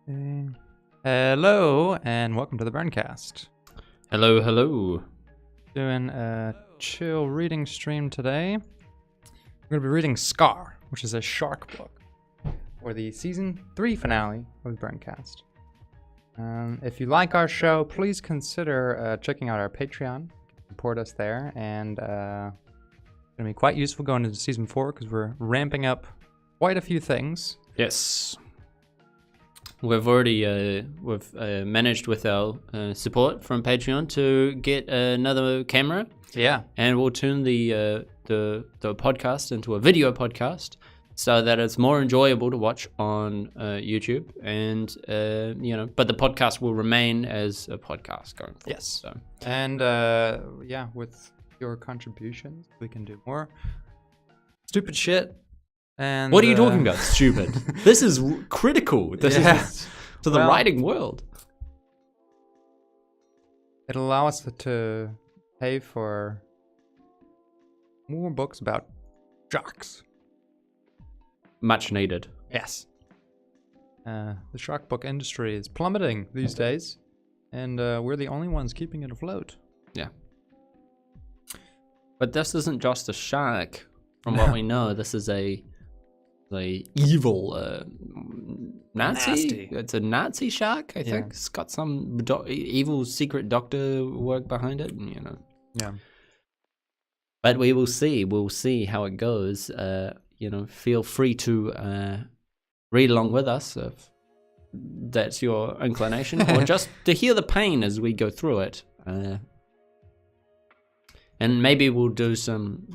Hello, and welcome to the BurnCast. Hello, hello. Doing a chill reading stream today. We're going to be reading Scar, which is a shark book, for the season 3 finale of the BurnCast. If you like our show, please consider checking out our Patreon. Support us there, and it's going to be quite useful going into season 4 because we're ramping up quite a few things. Yes. We've already managed with our support from Patreon to get another camera. Yeah. And we'll turn the podcast into a video podcast so that it's more enjoyable to watch on YouTube. And but the podcast will remain as a podcast going forward. Yes. So. And with your contributions, we can do more stupid shit. And what are you talking about? Stupid. This is critical. This is to the writing world. It'll allow us to pay for more books about sharks. Much needed. Yes. The shark book industry is plummeting these days, and we're the only ones keeping it afloat. Yeah. But this isn't just a shark. From what we know, this is a evil Nazi. Nasty. It's a Nazi shark, I think. It's got some evil secret doctor work behind it, and, Yeah. But we will see. We'll see how it goes. Feel free to read along with us if that's your inclination, or just to hear the pain as we go through it. And maybe we'll do some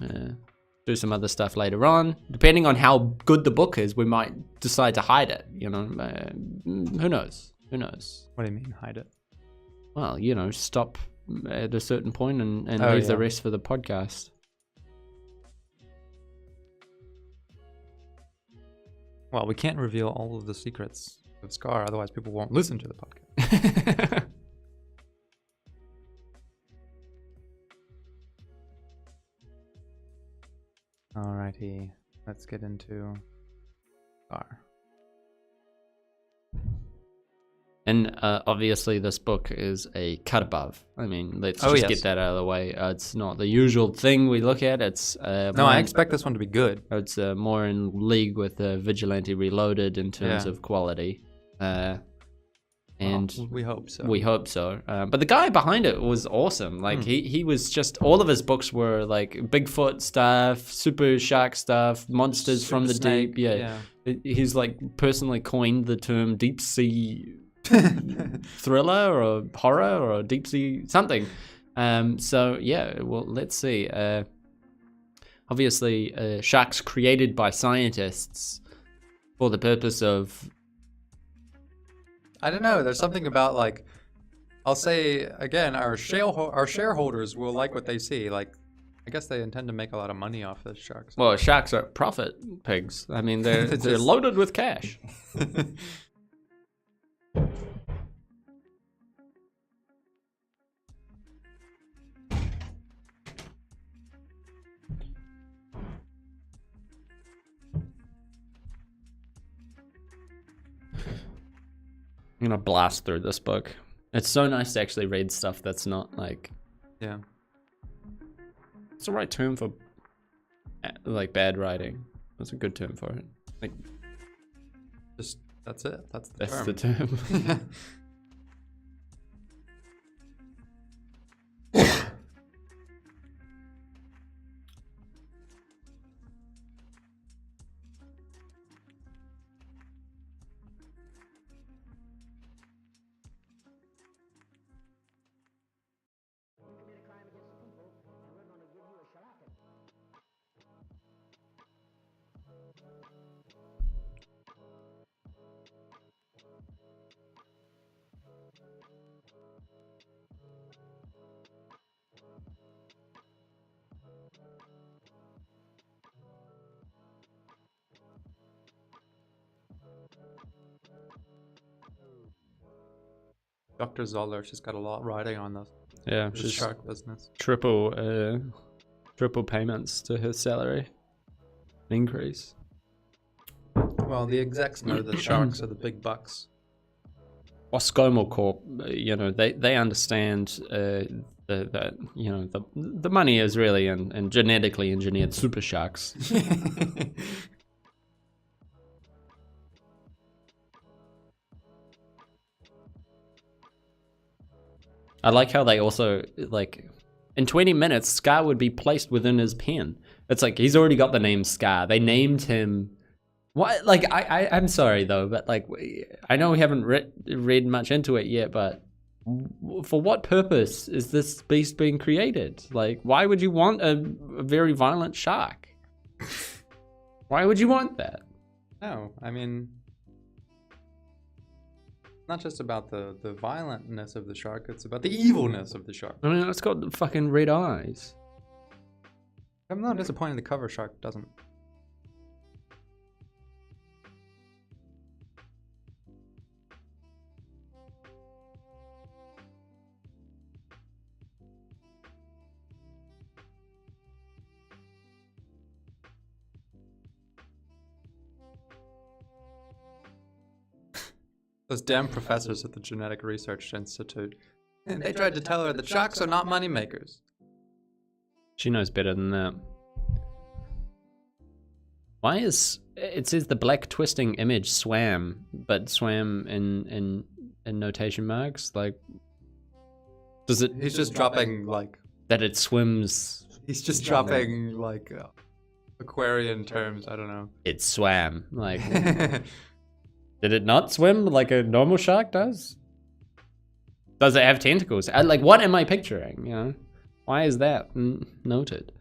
other stuff later on. Depending on how good the book is, we might decide to hide it. Who knows? Who knows? What do you mean, hide it? Well, stop at a certain point and leave the rest for the podcast. Well, we can't reveal all of the secrets of Scar, otherwise people won't listen to the podcast. Alrighty, let's get into Scar. And obviously this book is a cut above. I mean, let's just get that out of the way. It's not the usual thing we look at. It's I expect this one to be good. It's more in league with Vigilante Reloaded in terms of quality. And we hope so. We hope so. But the guy behind it was awesome. Like he was just, all of his books were like Bigfoot stuff, super shark stuff, monsters super from the snake, deep. Yeah. He's like personally coined the term deep sea thriller or horror or deep sea something. Let's see. Obviously, sharks created by scientists for the purpose of, I don't know. There's something about, like, I'll say again, our shareholders will like what they see. Like, I guess they intend to make a lot of money off the sharks. well, sharks are profit pigs. I mean, they're loaded with cash. I'm gonna blast through this book. It's so nice to actually read stuff that's not like... Yeah. What's the right term for like bad writing? What's a good term for it? Like, Just, that's it. That's that's the the term. Dr. Zoller, she's got a lot riding on this. Yeah, The shark business. triple payments to her salary increase. Well, the execs know the sharks are the big bucks. Oscomo Corp, you know, they understand that you know the money is really in genetically engineered super sharks. I like how they also, like, in 20 minutes, Scar would be placed within his pen. It's like, he's already got the name Scar. They named him... What? Like, I'm sorry, though, but, like, I know we haven't read much into it yet, but for what purpose is this beast being created? Like, why would you want a very violent shark? Why would you want that? No, I mean... Not just about the violentness of the shark, it's about the evilness of the shark. I mean, it's got fucking red eyes. I'm not disappointed the cover shark doesn't. Those damn professors at the Genetic Research Institute. And they tried to tell her that sharks are not moneymakers. She knows better than that. Why is... It says the black twisting image swam, but swam in notation marks? Like... Does it... He's just dropping, like... That it swims... He's just dropping, like, aquarian terms, I don't know. It swam. Like... Did it not swim like a normal shark does? Does it have tentacles? Like, what am I picturing, you know? Why is that noted?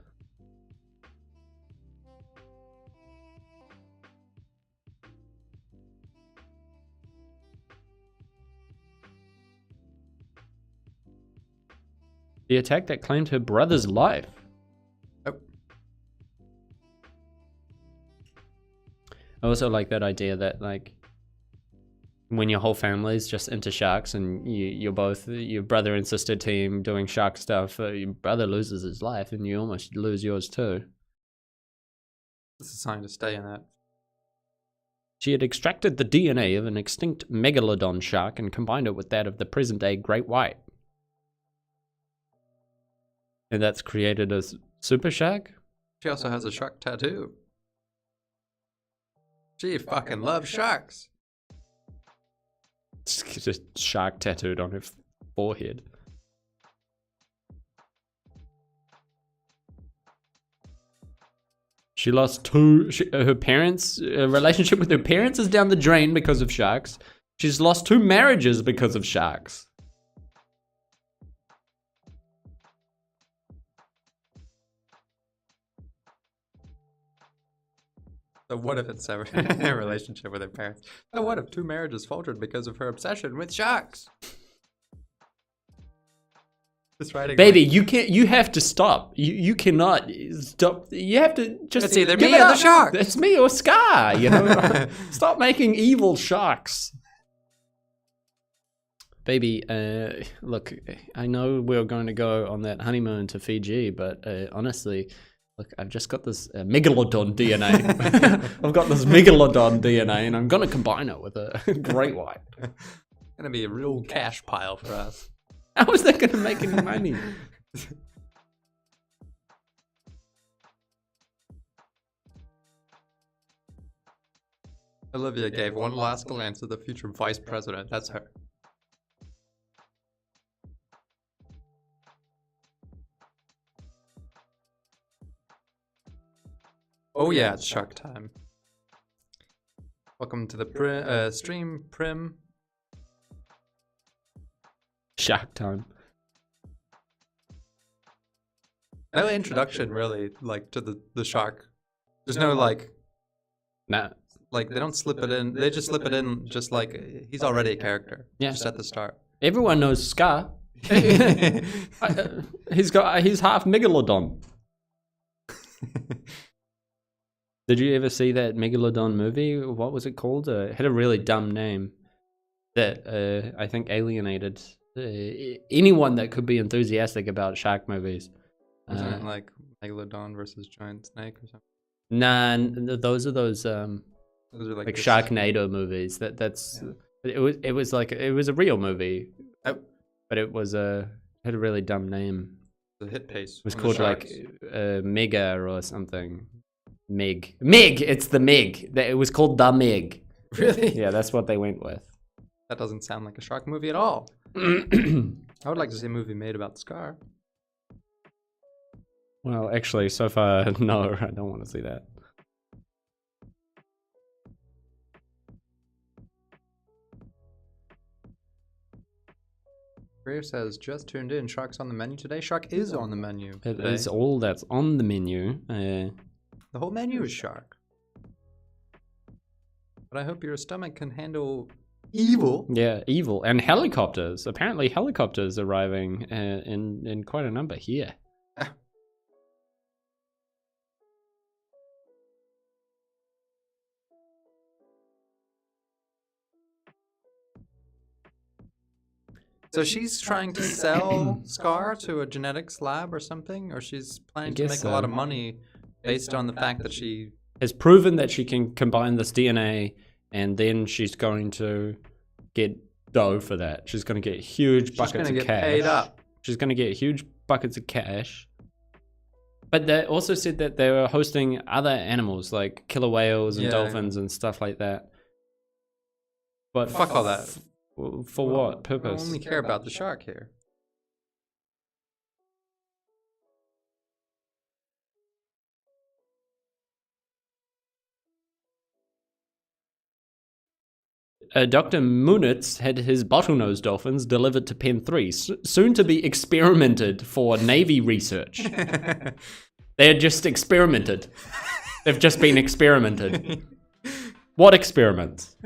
The attack that claimed her brother's life. Oh. I also like that idea that, like, when your whole family's just into sharks and you're both your brother and sister team doing shark stuff, your brother loses his life and you almost lose yours too. It's a sign to stay in that. She had extracted the DNA of an extinct megalodon shark and combined it with that of the present-day great white. And that's created a super shark? She also has a shark tattoo. She fucking loves sharks. Just shark tattooed on her forehead. She lost her parents, relationship with her parents is down the drain because of sharks. She's lost 2 marriages because of sharks. So what if it's a relationship with her parents? So what if 2 marriages faltered because of her obsession with sharks? Just writing. Baby, you have to stop. You cannot stop. You have to just. It's either me or the shark. It's me or Scar. You know. Stop making evil sharks. Baby, look, I know we're going to go on that honeymoon to Fiji, but honestly. Look, I've just got this megalodon DNA. I've got this megalodon DNA, and I'm going to combine it with a great white. Going to be a real cash pile for us. How is that going to make any money? Olivia gave one last glance at the future vice president. That's her. Oh yeah, it's shark time. Welcome to the stream, Prim. Shark time. No introduction, really, like, to the shark. There's no, like... Nah. Like, they don't slip it in. They just slip it in just like, he's already a character. Yeah. Just at the start. Everyone knows Scar. He's half megalodon. Did you ever see that Megalodon movie? What was it called? It had a really dumb name that I think alienated anyone that could be enthusiastic about shark movies. Wasn't it like Megalodon versus Giant Snake or something? Nah, those are Those are like Sharknado movies. That's It was a real movie, Oh. but it was had a really dumb name. The hit piece. It was called like Mega or something. Meg. It's the Meg. It was called The Meg. Really? Yeah, that's what they went with. That doesn't sound like a shark movie at all. I would like to see a movie made about Scar. Well, actually, so far, no, I don't want to see that. Greer says, just tuned in. Shark's on the menu today. Shark is on the menu It today. is all that's on the menu. The whole menu is shark. But I hope your stomach can handle evil. Yeah, evil. And helicopters. Apparently helicopters arriving in quite a number here. So she's trying to sell Scar to a genetics lab or something? Or she's planning to make a lot of money based on the fact that she... has proven that she can combine this DNA, and then she's going to get dough for that. She's going to get huge buckets of cash. She's going to get paid up. She's going to get huge buckets of cash. But they also said that they were hosting other animals, like killer whales and dolphins and stuff like that. But fuck all that. For what purpose? I only care about the shark here. Dr. Munitz had his bottlenose dolphins delivered to Pen 3, soon to be experimented for Navy research. They had just experimented. They've just been experimented. What experiments?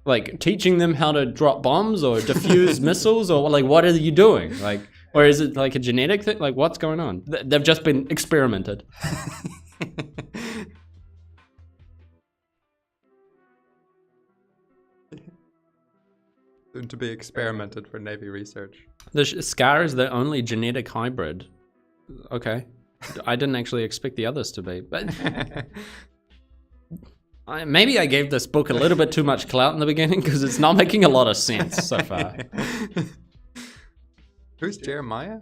Like teaching them how to drop bombs or defuse missiles, or like what are you doing? Like, or is it like a genetic thing? Like what's going on? They've just been experimented. Soon to be experimented for Navy research. The Scar is the only genetic hybrid. Okay. I didn't actually expect the others to be, but maybe I gave this book a little bit too much clout in the beginning because it's not making a lot of sense so far. Who's Jeremiah?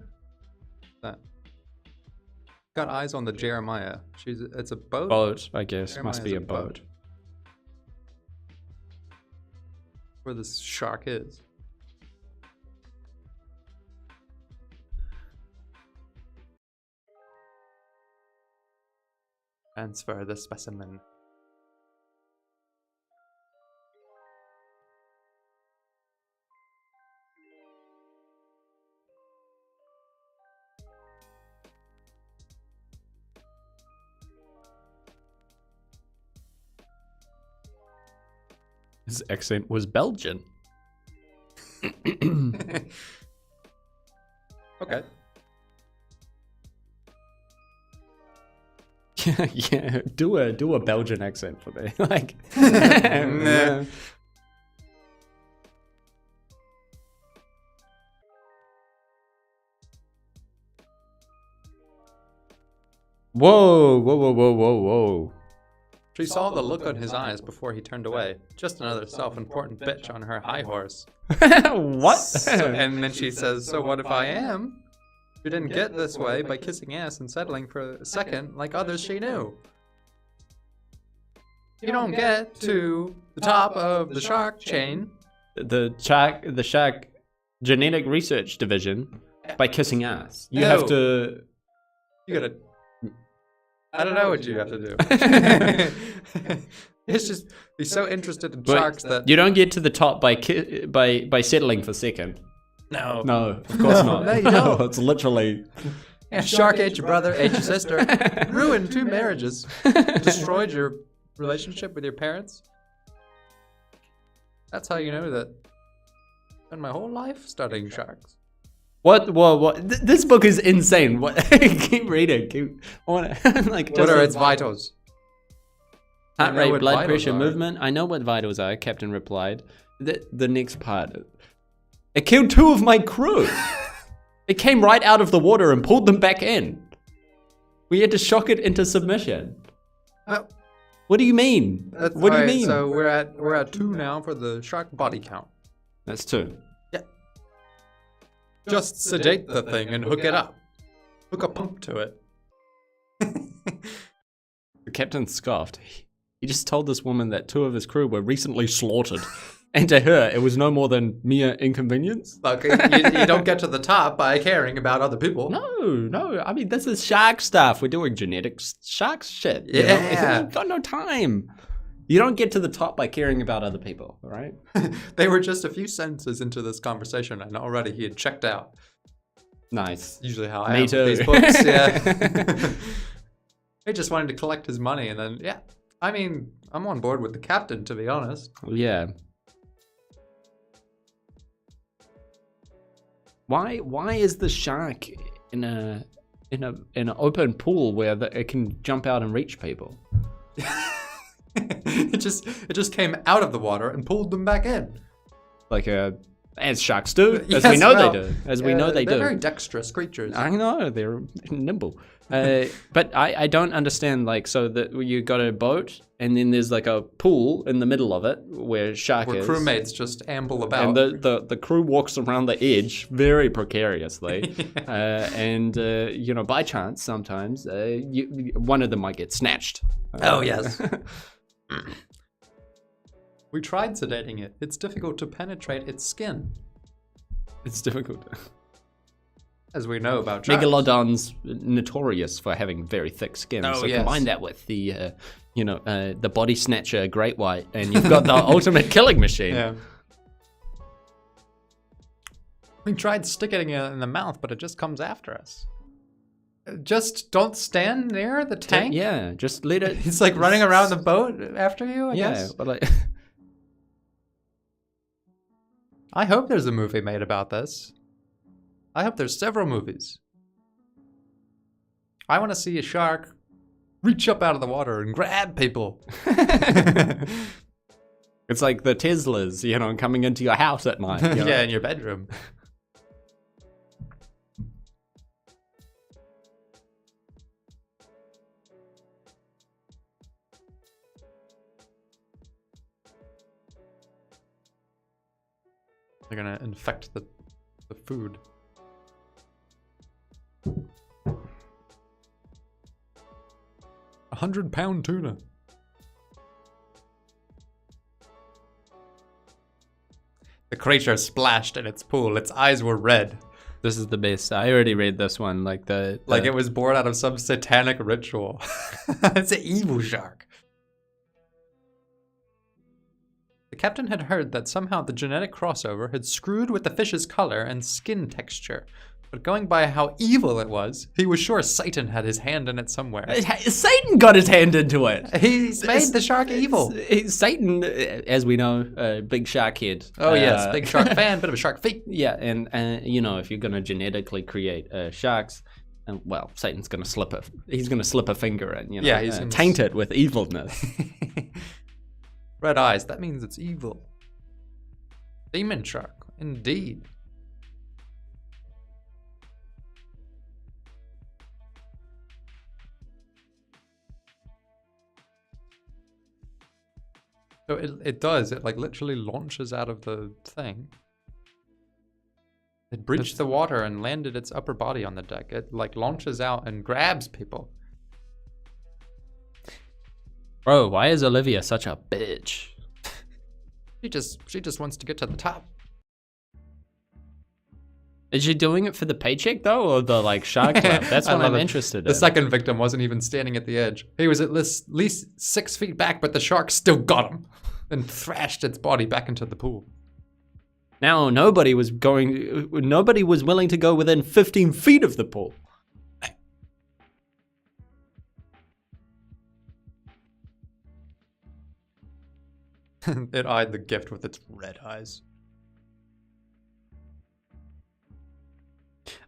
That got eyes on the Jeremiah. It's a boat. Boat, I guess. Jeremiah's Must be a boat. Where this shark is. Transfer the specimen. His accent was Belgian. Okay. Yeah, do a Belgian accent for me. Like Whoa. She saw the look on his eyes before he turned away. Just another self-important bitch on her high horse. What? And then she says, so what if I am? She didn't get this way by kissing ass and settling for a second like others she knew. You don't get to the top of the shark chain. The shark genetic research division by kissing ass. You No. have to... You gotta... I don't know what you have to do. It's just, he's so interested in sharks that... You don't get to the top by settling for second. No. No, of course not. No, you don't. It's literally... Yeah, shark ate your brother, ate your sister, ruined 2 marriages, destroyed your relationship with your parents. That's how you know that I spent my whole life studying sharks. What? This book is insane. What? Keep reading. Like, What are its vitals? Heart I know rate, what blood vitals pressure, are. movement. I know what vitals are, Captain replied. The next part. It killed 2 of my crew. It came right out of the water and pulled them back in. We had to shock it into submission. Oh, What do you mean? What do you mean? So we're at 2 now for the shark body count. That's 2. Yeah. Just sedate the thing and hook it up. Hook a pump to it. The captain scoffed. He just told this woman that 2 of his crew were recently slaughtered. And to her, it was no more than mere inconvenience. Look, you don't get to the top by caring about other people. No. I mean, this is shark stuff. We're doing genetic shark shit. Yeah. We've got no time. You don't get to the top by caring about other people, all right? They were just a few sentences into this conversation, and already he had checked out. Nice. Usually how I Me am too. with these books, yeah. He just wanted to collect his money, and then, yeah. I mean, I'm on board with the captain, to be honest. Yeah. Why is the shark in an open pool where it can jump out and reach people? It just came out of the water and pulled them back in. Like as sharks do, Yes, as we know well, they do, as we know they do. They're very dexterous creatures. I know, they're nimble. But I don't understand, like, so that you got a boat and then there's like a pool in the middle of it where shark is. Where crewmates just amble about. And the crew walks around the edge very precariously. And, by chance, sometimes, one of them might get snatched. Oh, yes. We tried sedating it. It's difficult to penetrate its skin. It's difficult. As we know about sharks. Megalodon's notorious for having very thick skin. Oh, so yes. combine that with the body snatcher great white, and you've got the ultimate killing machine. Yeah. We tried sticking it in the mouth, but it just comes after us. Just don't stand near the tank. Yeah, just let it. It's like running around the boat after you, I guess. But like. I hope there's a movie made about this. I hope there's several movies. I want to see a shark reach up out of the water and grab people. It's like the Teslas, coming into your house at night. Yeah, in your bedroom. They're gonna infect the food. £100 tuna. The creature splashed in its pool. Its eyes were red. This is the best. I already read this one. Like it was born out of some satanic ritual. It's an evil shark. The captain had heard that somehow the genetic crossover had screwed with the fish's color and skin texture. But going by how evil it was, he was sure Satan had his hand in it somewhere. Satan got his hand into it. He's made the shark evil. Satan, as we know, big shark head. Oh yes, big shark fan, bit of a shark feet. Yeah, and if you're gonna genetically create sharks, well, Satan's gonna slip a finger in. Yeah, he's taint it with evilness. Red eyes, that means it's evil. Demon shark, indeed. So it does. It like literally launches out of the thing. It breached the water and landed its upper body on the deck. It like launches out and grabs people. Bro, why is Olivia such a bitch? She just wants to get to the top. Is she doing it for the paycheck though, or the like shark club? That's what I'm interested in. The second victim wasn't even standing at the edge. He was at least 6 feet back, but the shark still got him and thrashed its body back into the pool. Now nobody was willing to go within 15 feet of the pool. It eyed the gift with its red eyes.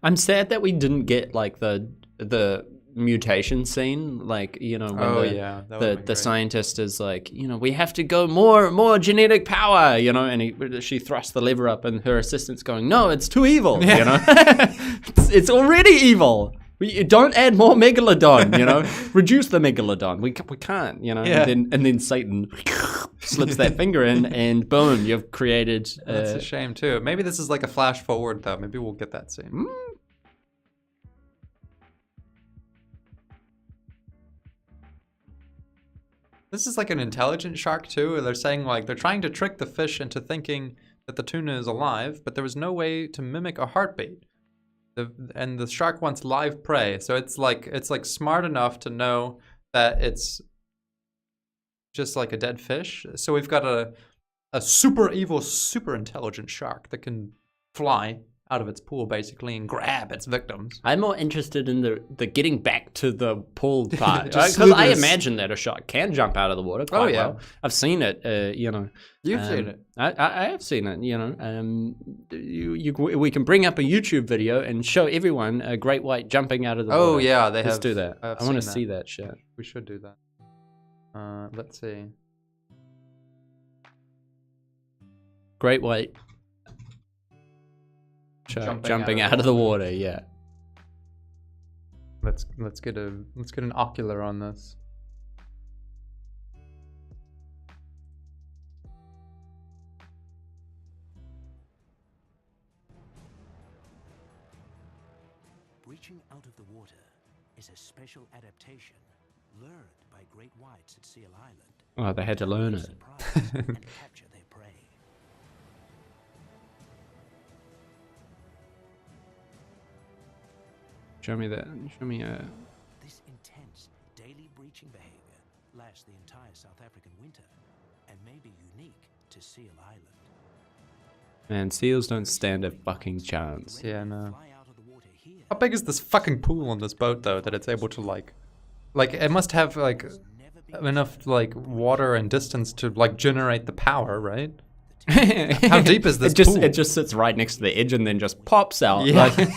I'm sad that we didn't get like the mutation scene, like when the scientist is like, we have to go more genetic power, and she thrusts the lever up, and her assistant's going, no, it's too evil, it's already evil. We don't add more megalodon, you know. Reduce the megalodon. We can't, you know. Yeah. And then Satan slips that finger in, and boom, you've created. That's a shame too. Maybe this is like a flash forward though. Maybe we'll get that soon. This is like an intelligent shark too. They're saying like they're trying to trick the fish into thinking that the tuna is alive, but there was no way to mimic a heartbeat. And the shark wants live prey, so it's like smart enough to know that it's just like a dead fish. So we've got a super evil, super intelligent shark that can fly out of its pool basically and grab its victims. I'm more interested in the getting back to the pool part, Just because I this- imagine that a shark can jump out of the water quite well. I've seen it. You know, You've seen it. I have seen it. You know, we can bring up a YouTube video and show everyone a great white jumping out of the water. Oh yeah, they Let's have. do that. I've I want to seen see that shit. We should do that. Let's see. Great white shark jumping out of the water. Yeah. Let's get an ocular on this. Breaching out of the water is a special adaptation learned by great whites at Seal Island. Oh, they had to learn it. Surprise and capture their prey. Show me that. Show me This intense daily breaching behavior lasts the entire South African winter and may be unique to Seal Island. Man, seals don't stand a fucking chance. Yeah, no. Fly out of the water here. How big is this fucking pool on this boat though that it's able to like it must have like Never been enough like water and distance to like generate the power, right? How deep is this pool? It just sits right next to the edge and then just pops out. Yeah. Like,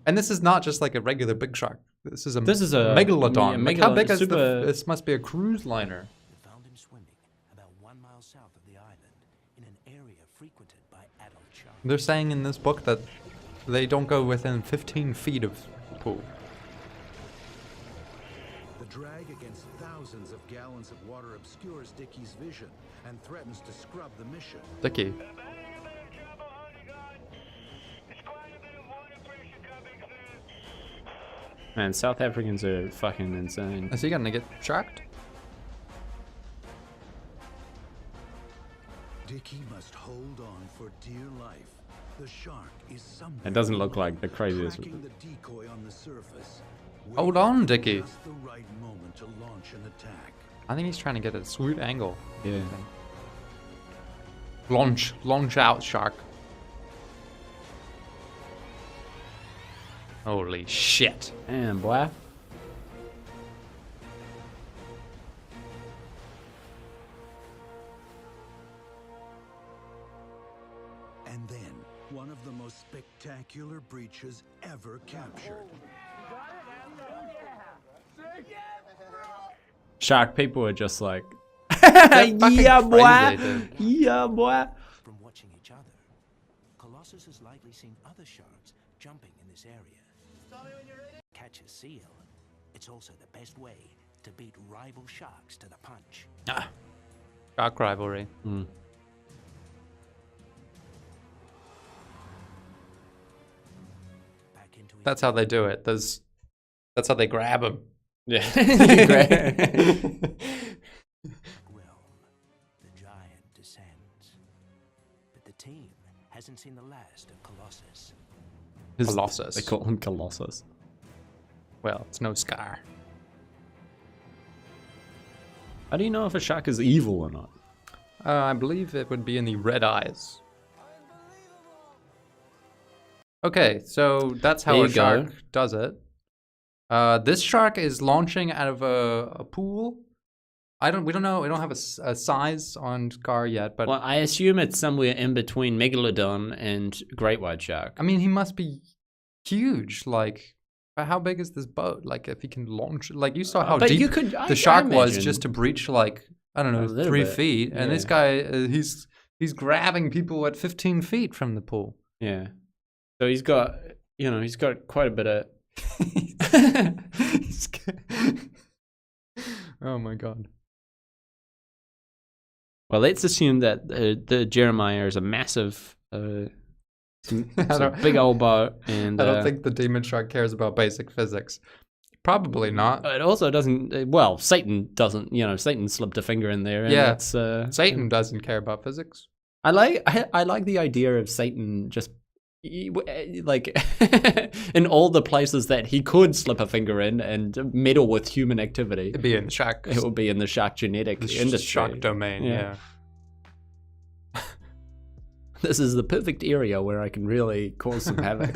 And this is not just like a regular big shark. This is a yeah, megalodon. Like, how megalodon, big is super- this? Must be a cruise liner. We found him swimming about 1 mile south of the island in an area frequented by adult sharks. They're saying in this book that they don't go within 15 feet of the pool. The drag against thousands of gallons of water obscures Dickie's vision and threatens to scrub the mission. Dickie. man, South Africans are fucking insane. Is he gonna get sharked? Dickie must hold on for dear life. The shark is somewhere. It doesn't look like the craziest. Tracking the decoy on the surface. Hold waiting on, for Dickie. just the right moment to launch an attack. I think he's trying to get a sweet angle. Yeah. Launch out, shark. Holy shit. Damn, boy. And then, one of the most spectacular breaches ever captured. Shark people are just like, fucking yeah, boy. crazy, dude. Yeah, boy. From watching each other, Colossus has likely seen other sharks jumping in this area. Catch a seal. It's also the best way to beat rival sharks to the punch. Shark rivalry. Back into his That's how they do it. That's how they grab him. Yeah. realm. The giant descends. But the team hasn't seen the last of Colossus. Colossus. They call him Colossus. Well, it's no Scar. How do you know if a shark is evil or not? I believe it would be in the red eyes. Okay, so that's how There a you go. shark does it. This shark is launching out of a pool. We don't know. We don't have a size on Scar yet, but Well, I assume it's somewhere in between Megalodon and Great White Shark. I mean, he must be huge. Like, how big is this boat? Like, if he can launch, like you saw how But deep you could- the I shark was imagine- just to breach, like, I don't A know, little 3 bit, feet, and this yeah. guy, he's grabbing people at 15 feet from the pool. Yeah. So he's got, he's got quite a bit of. Oh my god. Well, let's assume that the Jeremiah is a massive, it's a big old boat, and I don't think the demon shark cares about basic physics. Probably not. it also doesn't. Well, Satan doesn't. Satan slipped a finger in there. And Yeah. it's, Satan doesn't care about physics. I like the idea of Satan just like in all the places that he could slip a finger in and meddle with human activity. It'd be in the shark. It would be in the shark genetic industry. Shark domain, yeah. This is the perfect area where I can really cause some havoc.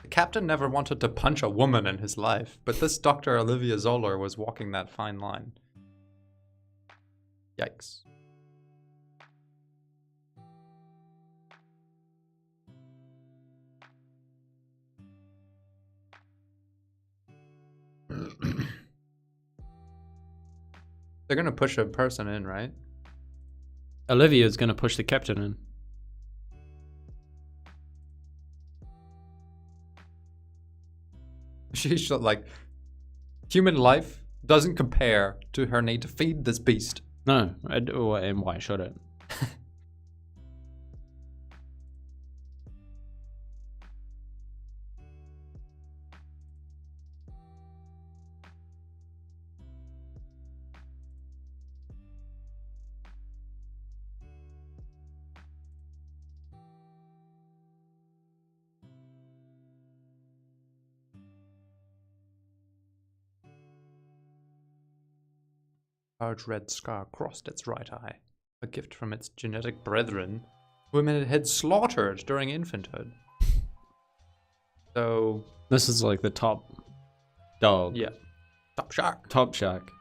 The captain never wanted to punch a woman in his life, but this Dr. Olivia Zoller was walking that fine line. Yikes. They're gonna push a person in, right? Olivia's going to push the captain in. She's like, human life doesn't compare to her need to feed this beast. No, and why should it? Large red scar crossed its right eye, a gift from its genetic brethren, whom it had slaughtered during infanthood. So, This is like the top dog. yeah, top shark. Top shark.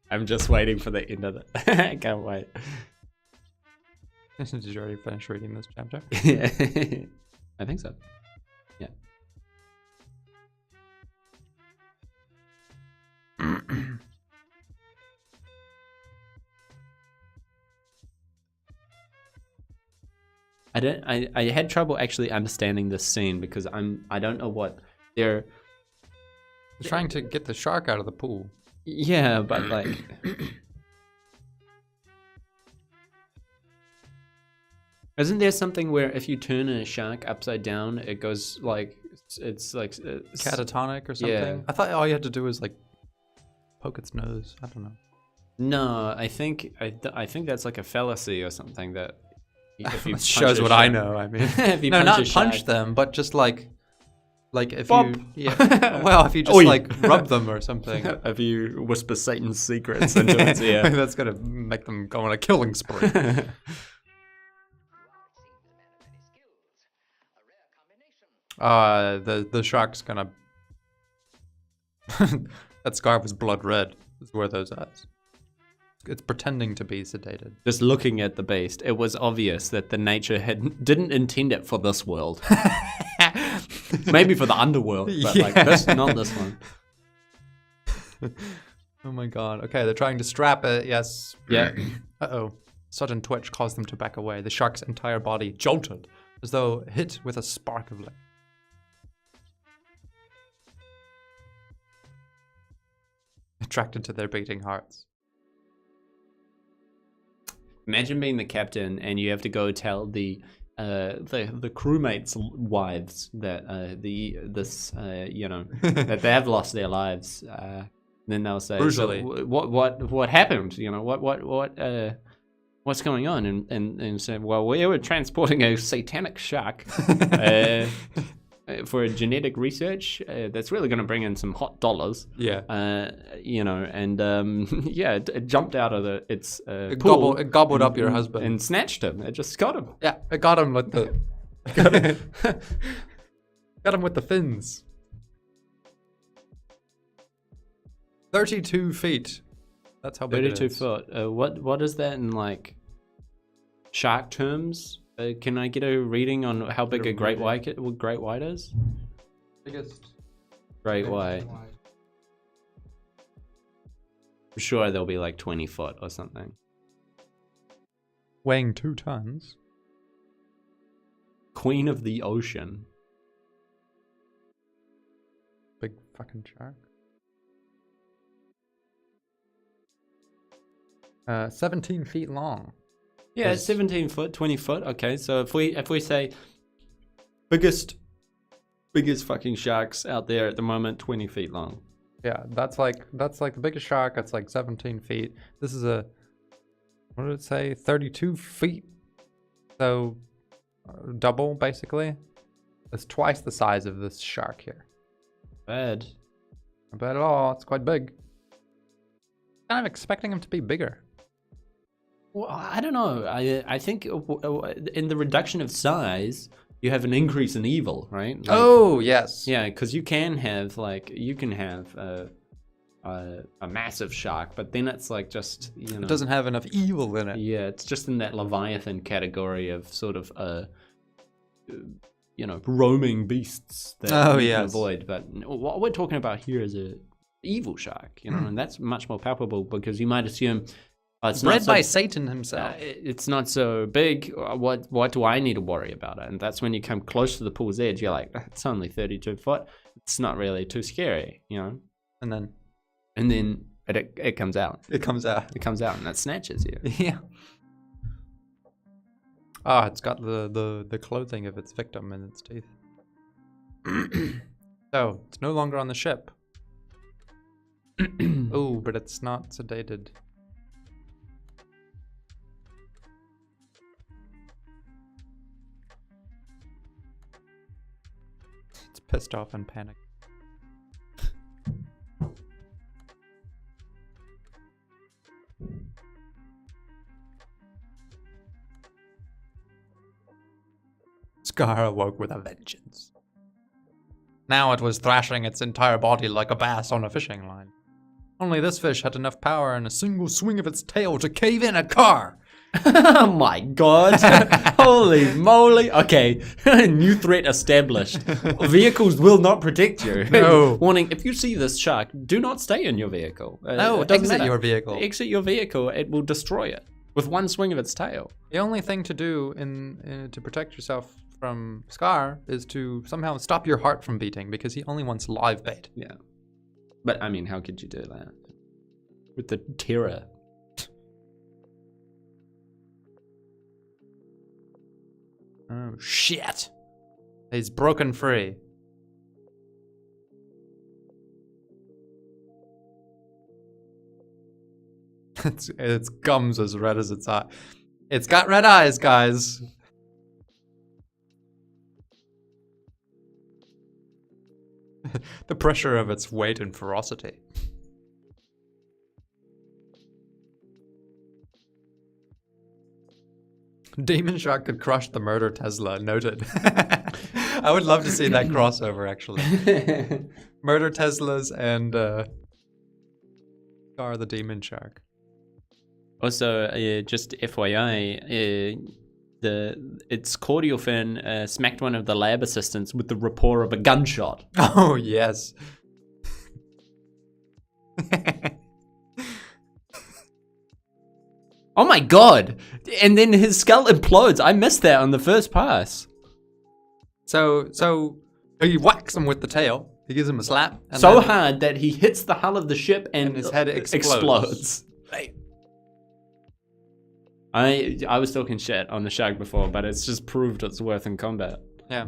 I'm just waiting for the end of it. I can't wait. Did you already finish reading this chapter? I think so. Yeah. I had trouble actually understanding this scene because I don't know what they're Trying to get the shark out of the pool. yeah, but like isn't there something where if you turn a shark upside down, it goes like it's like Catatonic or something? Yeah. I thought all you had to do was like poke its nose. I don't know. No, I think that's like a fallacy or something that if you It punch shows a what I shark- know. I mean, If you no, punch not a punch shark- them, but just like if Bop. you, yeah. Well, if you just Oi. like rub them or something. If you whisper Satan's secrets into its ear. That's gonna make them go on a killing spree. The shark's gonna. That scarf is blood red. Is where those eyes. It's pretending to be sedated. Just looking at the beast, it was obvious that the nature didn't intend it for this world. Maybe for the underworld, but like this, not this one. Oh my god. Okay, they're trying to strap it. Yes. Yeah. Uh-oh. Sudden twitch caused them to back away. The shark's entire body jolted, as though hit with a spark of light. Attracted to their beating hearts. Imagine being the captain and you have to go tell the crewmates' wives that that they have lost their lives. Then they'll say, Brutally. so what happened? What's going on? And say, well, we were transporting a satanic shark for genetic research. That's really going to bring in some hot dollars. Yeah. It jumped out of its It pool. gobbled up your husband. And snatched him. It just got him. Yeah, it got him with the got him with the fins. 32 feet That's how big it 32 is. foot. What is that in like shark terms? Can I get a reading on how big a great white is? Biggest Great white. I'm sure they'll be like 20 foot or something. weighing 2 tons. Queen of the ocean. Big fucking shark. 17 feet long. Yeah, it's 17 foot, 20 foot. Okay, so if we say biggest fucking sharks out there at the moment, 20 feet long. Yeah, that's like the biggest shark. That's like 17 feet. This is a, what did it say? 32 feet. So double basically. It's twice the size of this shark here. Bad. Not bad at all. It's quite big. Kind of expecting him to be bigger. Well, I don't know. I think in the reduction of size, you have an increase in evil, right? Like, oh yes. yeah, because you can have a massive shark, but then it's like just It doesn't have enough evil in it. Yeah, it's just in that Leviathan category of sort of roaming beasts that you can avoid. But what we're talking about here is a evil shark, and that's much more palpable because you might assume it's bred not so, by Satan himself. it's not so big. What do I need to worry about it? And that's when you come close to the pool's edge, you're like, it's only 32 foot. It's not really too scary, And then it comes out. it comes out. It comes out and it snatches you. Yeah. Ah, it's got the clothing of its victim in its teeth. So, it's no longer on the ship. Oh, but it's not sedated. It's pissed off and panicked. Scar awoke with a vengeance. Now it was thrashing its entire body like a bass on a fishing line. Only this fish had enough power in a single swing of its tail to cave in a car. Oh my god. Holy moly. Okay. New threat established. Vehicles will not protect you. No. Warning, if you see this shark, do not stay in your vehicle. No, it doesn't exit matter. your vehicle. Exit your vehicle. It will destroy it with one swing of its tail. The only thing to do to protect yourself from Scar is to somehow stop your heart from beating because he only wants live bait. Yeah. But I mean, how could you do that? With the terror. Oh, shit. He's broken free. Its gums as red as its eye. It's got red eyes, guys. The pressure of its weight and ferocity. Demon Shark could crush the murder Tesla, noted. I would love to see that crossover, actually. Murder Teslas and Scar the Demon Shark. Also, just FYI, its cordial fin smacked one of the lab assistants with the rapport of a gunshot. Oh, yes. Oh my god! And then his skull implodes. I missed that on the first pass. So he whacks him with the tail. He gives him a slap. And So then hard that he hits the hull of the ship and his head explodes. Right. I was talking shit on the shark before, but it's just proved its worth in combat. Yeah.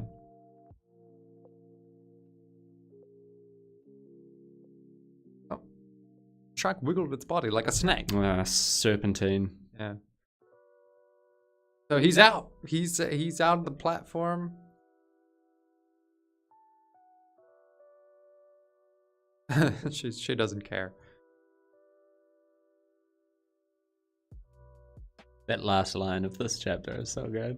Oh. Shark wiggled its body like a snake. Serpentine. Yeah. So he's out. He's out of the platform. She doesn't care. That last line of this chapter is so good.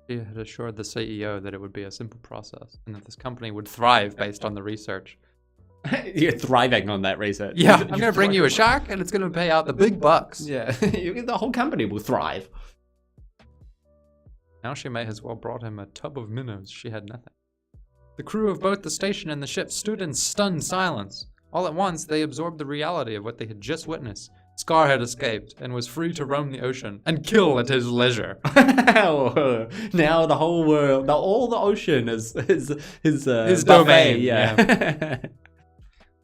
She had assured the CEO that it would be a simple process and that this company would thrive based on the research. You're thriving on that research. Yeah, I'm going to bring you a shark and it's going to pay out the big bucks. Yeah, the whole company will thrive. Now she may as well brought him a tub of minnows. She had nothing. The crew of both the station and the ship stood in stunned silence. All at once, they absorbed the reality of what they had just witnessed. Scar had escaped and was free to roam the ocean and kill at his leisure. Now the whole world, all the ocean is his domain. Yeah.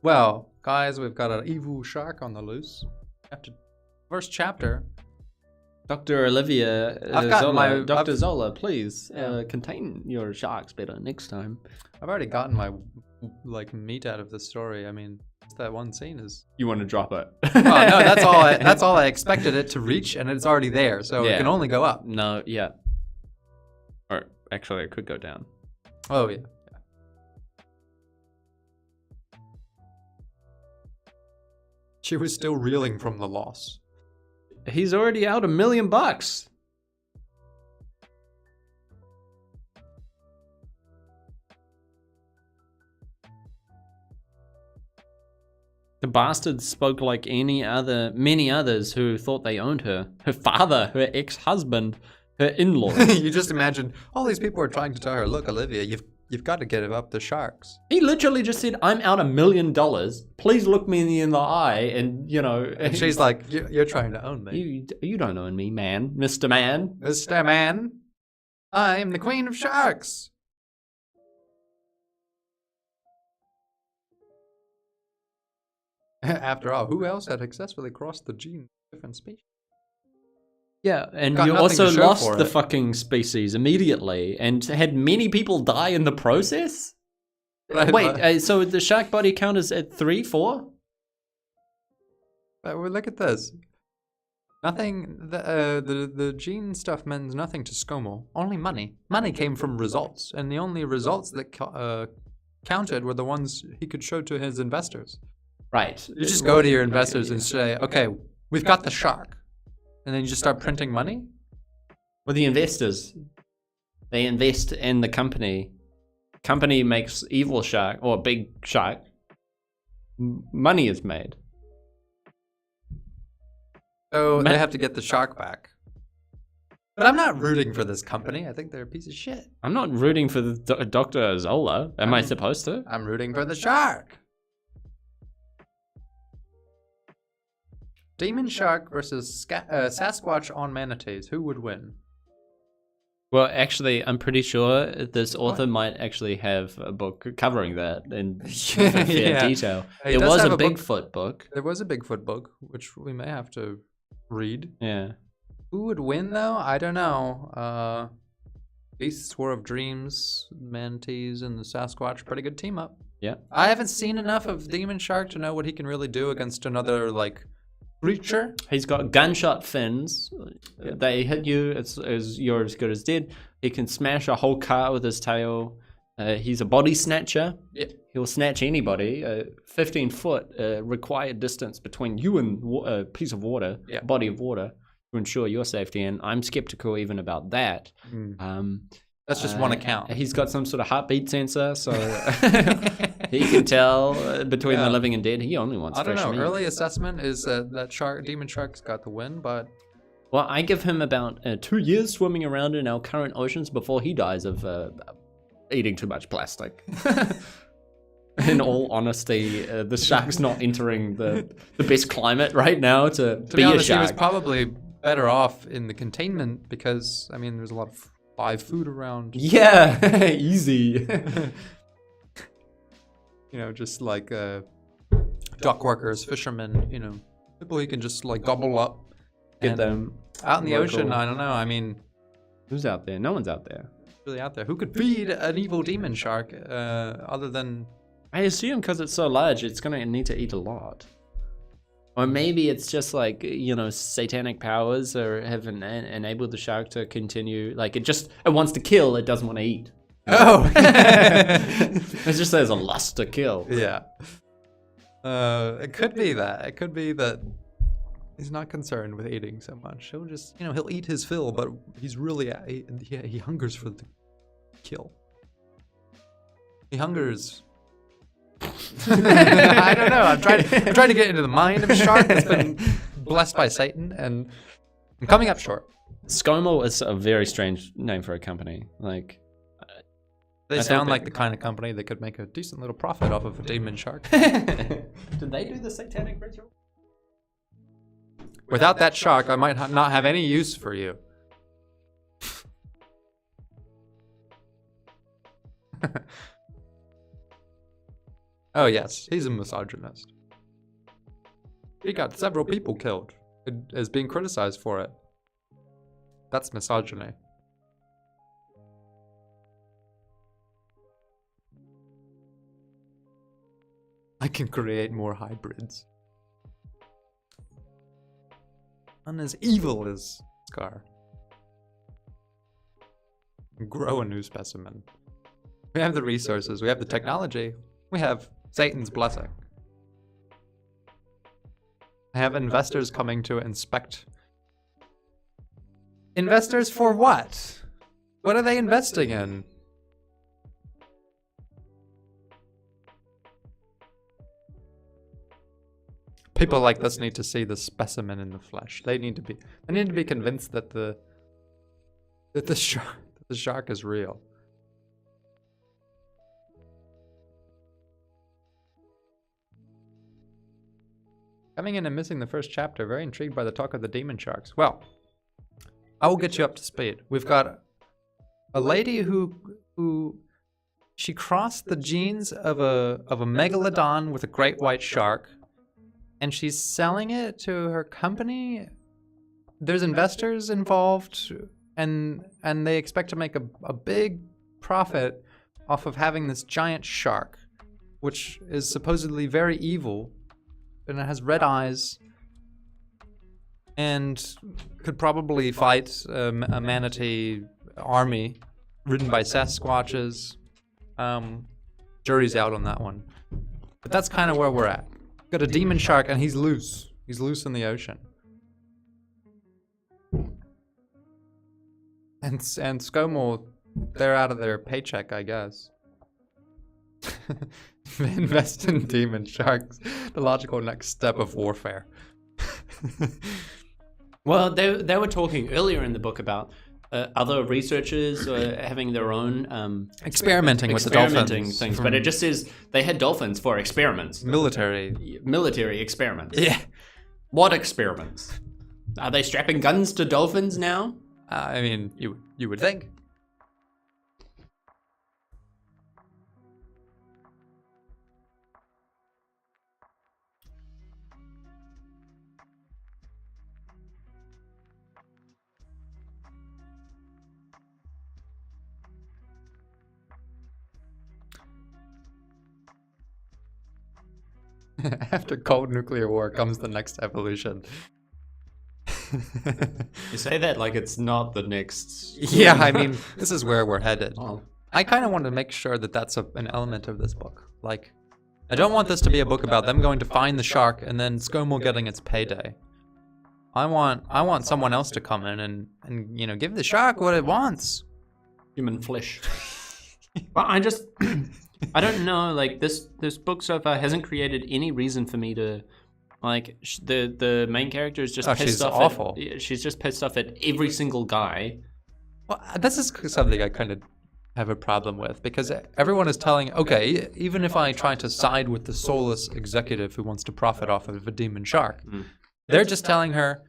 Well, guys, we've got an evil shark on the loose. After first chapter, Dr. Olivia I've got Zola, my- Dr. I've- Zola, please Yeah. contain your sharks better next time. I've already gotten my meat out of the story. I mean, that one scene is. You want to drop it? Oh no, that's all. That's all I expected it to reach, and it's already there, so it Yeah. can only go up. No, yeah. Or actually, it could go down. Oh yeah. She was still reeling from the loss. He's already out $1 million. The bastard spoke like many others who thought they owned her. Her father, her ex-husband, her in-laws. You just imagine all these people are trying to tell her, "Look, Olivia, you've got to get up the sharks." He literally just said, "I'm out $1 million. Please look me in the eye." And, you know... And she's like, "You're trying to own me, You don't own me, man. Mr. Man. Mr. Man. I am the queen of sharks." After all, who else had successfully crossed the gene of different species? Yeah, and Got you nothing to also show lost for the it. fucking species immediately and had many people die in the process? Right, Wait, so the shark body count is at 3, 4? But look at this. Nothing. The gene stuff means nothing to ScoMo. Only money. Money came from results, and the only results that counted were the ones he could show to his investors. Right. You just go to your investors and say, "Okay, we've got the shark," and then you just start printing money. Well, the investors, they invest in the company. Company makes evil shark or big shark. Money is made. So they have to get the shark back. But I'm not rooting for this company. I think they're a piece of shit. I'm not rooting for the Dr. Zola. Am I supposed to? I'm rooting for the shark. Demon shark versus Sasquatch on manatees. Who would win? Well, actually, I'm pretty sure this author might actually have a book covering that in fair Yeah. detail. He There does was have a a book. Bigfoot book. There was a Bigfoot book, which we may have to read. Yeah. Who would win, though? I don't know. Beasts, War of Dreams, Manatees, and the Sasquatch. Pretty good team up. Yeah. I haven't seen enough of Demon Shark to know what he can really do against another, creature. He's got gunshot fins. They hit you, you're as good as dead. He can smash a whole car with his tail. He's a body snatcher. Yeah. He'll snatch anybody. 15-foot required distance between you and a piece of water, Yeah. body of water, to ensure your safety. And I'm skeptical even about that. That's just one account. He's got some sort of heartbeat sensor, so he can tell between the living and dead. He only wants I don't fresh know. meat. Early assessment is that Demon Shark's got the win, but Well, I give him about 2 years swimming around in our current oceans before he dies of eating too much plastic. In all honesty, the shark's not entering the best climate right now to be honest, a he was shark. probably better off in the containment because, there's a lot of live food around. Yeah, easy. Just like dock workers, fishermen, people he can just gobble up. Get And them out in the local- ocean, I don't know. Who's out there? No one's out there. Really out there. Who could feed an evil demon shark other than... I assume because it's so large, it's going to need to eat a lot. Or maybe it's just satanic powers or have enabled the shark to continue. It wants to kill, it doesn't want to eat. Oh! It's just there's a lust to kill. Yeah. It could be that. It could be that He's not concerned with eating so much. He'll just, he'll eat his fill, but he's really, he hungers for the kill. He hungers. I don't know. I'm trying to get into the mind of a shark that's been blessed by Satan, and I'm coming up short. ScoMo is a very strange name for a company. Like, they sound like the kind of company that could make a decent little profit off of a demon shark. Did they do the satanic ritual? Without that shark, I might not have any use for you. Oh yes, he's a misogynist. He got several people killed and is being criticized for it. That's misogyny. I can create more hybrids. None as evil as Scar. Grow a new specimen. We have the resources, we have the technology, we have Satan's blessing. I have investors coming to inspect. Investors for what? What are they investing in? People like this need to see the specimen in the flesh. They need to be convinced that the shark is real. Coming in and missing the first chapter, very intrigued by the talk of the demon sharks. Well, I will get you up to speed. We've got a lady who she crossed the genes of a megalodon with a great white shark, and she's selling it to her company. There's investors involved, and they expect to make a big profit off of having this giant shark, which is supposedly very evil, and it has red eyes, and could probably fight a manatee army ridden by Sasquatches. Jury's out on that one. But that's kind of where we're at. Got a demon shark, and he's loose. He's loose in the ocean. And ScoMo, they're out of their paycheck, I guess. Invest in demon sharks. The logical next step of warfare. Well, they were talking earlier in the book about other researchers having their own experimenting with the dolphins things, but it just says they had dolphins for experiments. Military experiments. Yeah. What experiments? Are they strapping guns to dolphins now? I mean, you would think. After cold nuclear war comes the next evolution. You say that like it's not the next. Yeah, I mean, this is where we're headed. Oh. I kind of want to make sure that that's an element of this book. Like, I don't want this to be a book about them going to find the shark and then ScoMo getting its payday. I want someone else to come in and give the shark what it wants. Human flesh. But I don't know, like this book so far hasn't created any reason for me to, like, the main character is just pissed off. Awful. She's just pissed off at every single guy. Well, this is something I kind of have a problem with, because everyone is telling, okay, even if I try to side with the soulless executive who wants to profit off of a demon shark, they're just telling her,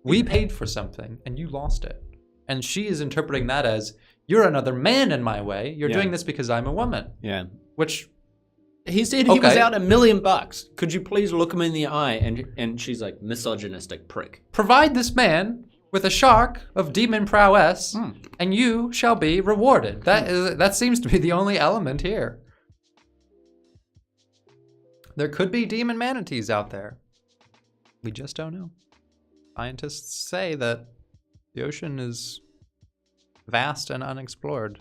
we paid for something and you lost it. And she is interpreting that as, you're another man in my way. You're doing this because I'm a woman. Yeah. Which he said he was out $1 million. Could you please look him in the eye? And she's like, misogynistic prick. Provide this man with a shark of demon prowess, and you shall be rewarded. That seems to be the only element here. There could be demon manatees out there. We just don't know. Scientists say that the ocean is vast and unexplored.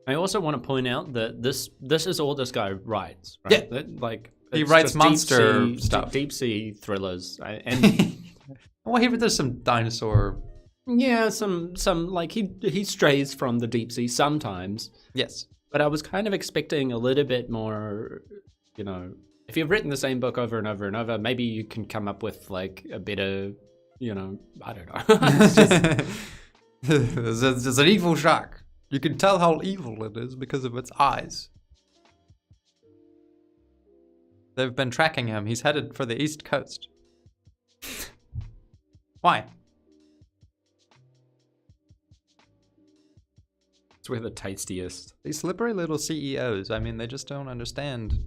I also want to point out that this is all this guy writes, right? Yeah. He It's writes just monster stuff. deep sea thrillers, and Well, here there's some dinosaur. yeah, some like he strays from the deep sea sometimes. Yes. But I was kind of expecting a little bit more, you know. If you've written the same book over and over and over, maybe you can come up with like a better, you know, I don't know. It's just- There's an evil shark. You can tell how evil it is because of its eyes. They've been tracking him. He's headed for the east coast. Why? It's where the tastiest. These slippery little CEOs, I mean, they just don't understand.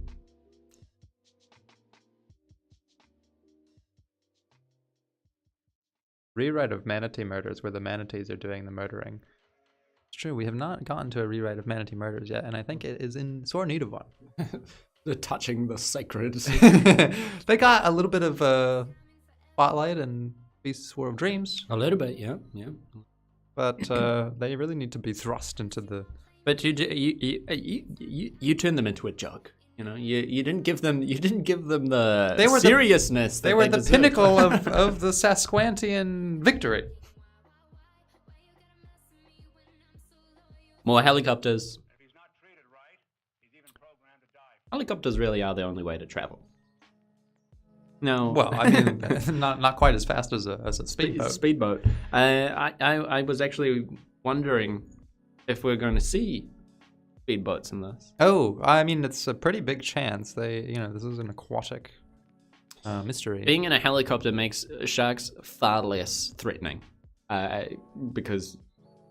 Rewrite of Manatee Murders, where the manatees are doing the murdering. It's true, we have not gotten to a rewrite of Manatee Murders yet, and I think it is in sore need of one. They're touching the sacred. They got a little bit of Spotlight and Beasts War of Dreams, A little bit, yeah. but they really need to be thrust into the... But you turn them into a joke. You know, you didn't give them the They were seriousness. They were the pinnacle of the Sasquatchian victory. More helicopters. Helicopters really are the only way to travel. No. Well, I mean, not quite as fast as a speedboat. Speedboat. I was actually wondering if we're going to see speedboats in this. Oh, I mean, it's a pretty big chance. This is an aquatic mystery. Being in a helicopter makes sharks far less threatening. Because,